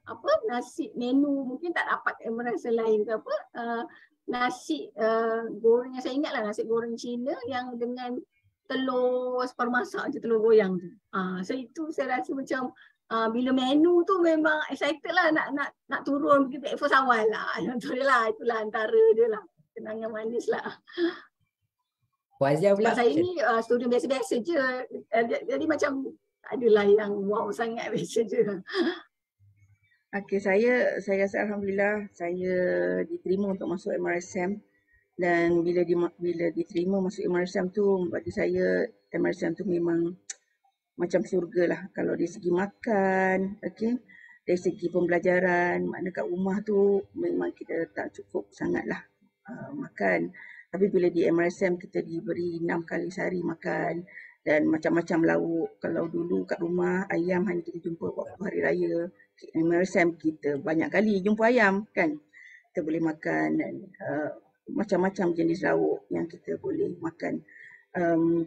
Speaker 2: apa nasi menu mungkin tak dapat MRSM lain ke apa, nasi goreng yang saya ingat lah nasi goreng Cina yang dengan telur separmasak je, telur goyang tu. So itu saya rasa macam bila menu tu memang excited lah nak turun pergi breakfast awal lah. Itulah antara dia lah kenangan manis lah.
Speaker 1: Puan Azia pula.
Speaker 2: Sebab saya ni student biasa-biasa je. Jadi macam adalah yang wow sangat, biasa je.
Speaker 3: Okey, saya rasa alhamdulillah saya diterima untuk masuk MRSM, dan bila diterima masuk MRSM tu, bagi saya MRSM tu memang macam surga lah. Kalau dari segi makan, okey, dari segi pembelajaran, makna kat rumah tu memang kita tak cukup sangatlah makan. Tapi bila di MRSM kita diberi 6 kali sehari makan dan macam-macam lauk. Kalau dulu kat rumah ayam hanya kita jumpa waktu hari raya, MRSM kita banyak kali jumpa ayam kan. Kita boleh makan dan macam-macam jenis lauk yang kita boleh makan.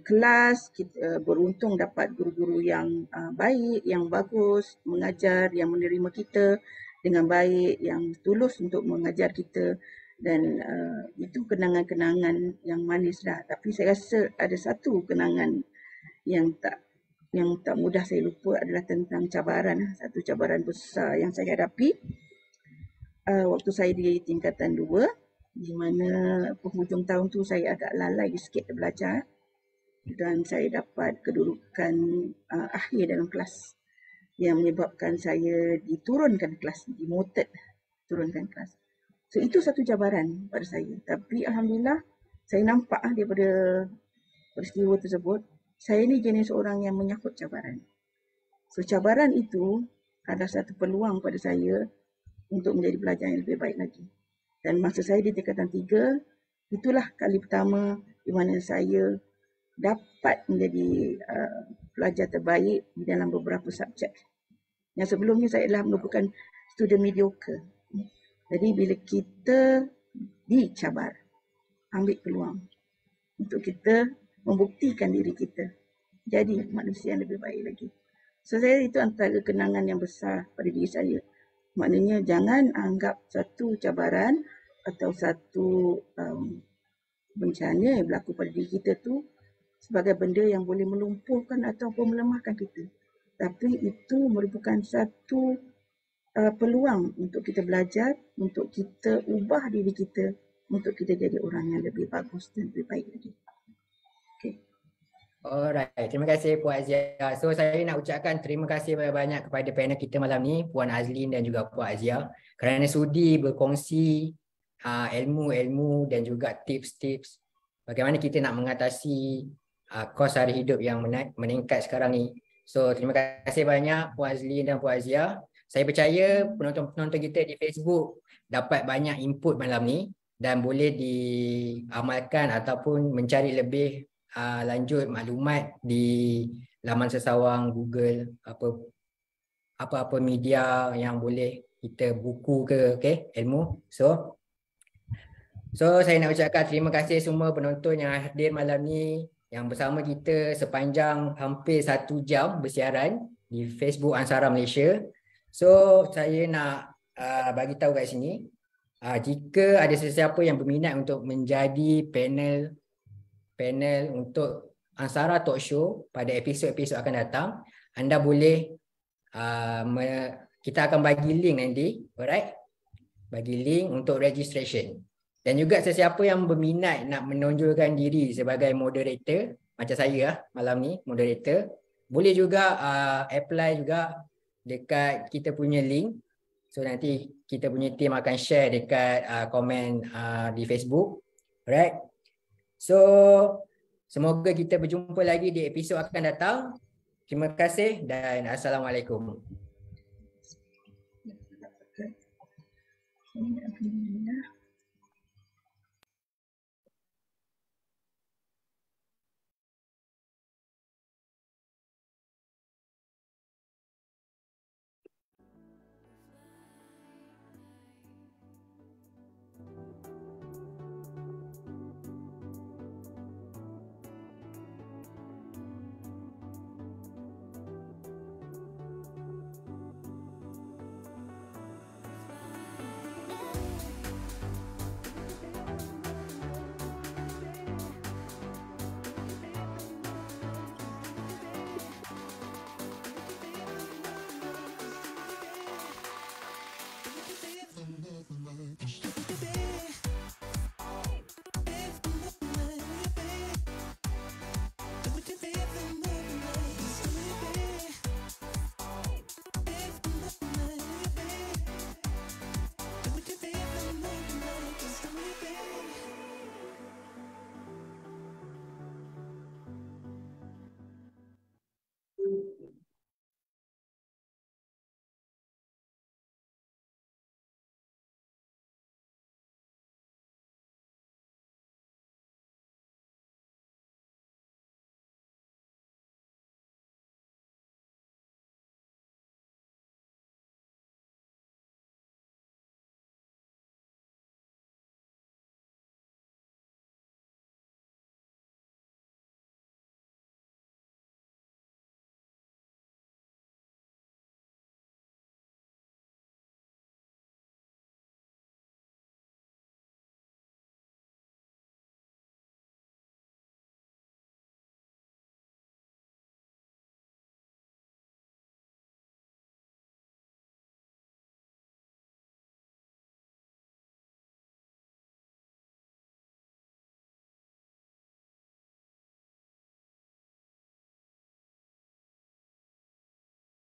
Speaker 3: Kelas kita beruntung dapat guru-guru yang baik, yang bagus, mengajar, yang menerima kita dengan baik, yang tulus untuk mengajar kita, dan itu kenangan-kenangan yang manis lah. Tapi saya rasa ada satu kenangan yang tak mudah saya lupa adalah tentang cabaran. Satu cabaran besar yang saya hadapi waktu saya di tingkatan 2, di mana penghujung tahun tu saya agak lalai sikit belajar dan saya dapat kedudukan akhir dalam kelas yang menyebabkan saya diturunkan kelas, demoted, turunkan kelas. So itu satu cabaran pada saya. Tapi alhamdulillah saya nampak daripada peristiwa tersebut, saya ni jenis orang yang menyahut cabaran. So cabaran itu adalah satu peluang pada saya untuk menjadi pelajar yang lebih baik lagi. Dan masa saya di tingkatan 3, itulah kali pertama di mana saya dapat menjadi pelajar terbaik di dalam beberapa subjek. Yang sebelumnya saya adalah merupakan student mediocre. Jadi bila kita dicabar, ambil peluang untuk kita membuktikan diri kita jadi manusia yang lebih baik lagi. So saya itu antara kenangan yang besar pada diri saya. Maknanya jangan anggap satu cabaran atau satu bencana yang berlaku pada diri kita tu sebagai benda yang boleh melumpuhkan ataupun melemahkan kita. Tapi itu merupakan satu peluang untuk kita belajar, untuk kita ubah diri kita, untuk kita jadi orang yang lebih bagus dan lebih baik lagi. Okay.
Speaker 1: Alright, terima kasih Puan Azia. So saya nak ucapkan terima kasih banyak-banyak kepada panel kita malam ni, Puan Azlin dan juga Puan Azia, kerana sudi berkongsi ilmu-ilmu dan juga tips-tips bagaimana kita nak mengatasi kos hari hidup yang meningkat sekarang ni. So terima kasih banyak Puan Azlin dan Puan Azia. Saya percaya penonton-penonton kita di Facebook dapat banyak input malam ni dan boleh diamalkan ataupun mencari lebih lanjut maklumat di laman sesawang Google, apa-apa media yang boleh kita buku ke, ilmu. So saya nak ucapkan terima kasih semua penonton yang hadir malam ni, yang bersama kita sepanjang hampir 1 jam bersiaran di Facebook Ansara Malaysia. So saya nak bagi tahu kat sini, jika ada sesiapa yang berminat untuk menjadi panel untuk Ansara Talk Show pada episod-episod akan datang, anda boleh kita akan bagi link nanti, alright? Bagi link untuk registration. Dan juga sesiapa yang berminat nak menonjolkan diri sebagai moderator, macam saya malam ni moderator, boleh juga apply juga dekat kita punya link. So nanti kita punya team akan share dekat komen di Facebook. Alright. So semoga kita berjumpa lagi di episod akan datang. Terima kasih dan Assalamualaikum.
Speaker 3: Alhamdulillah.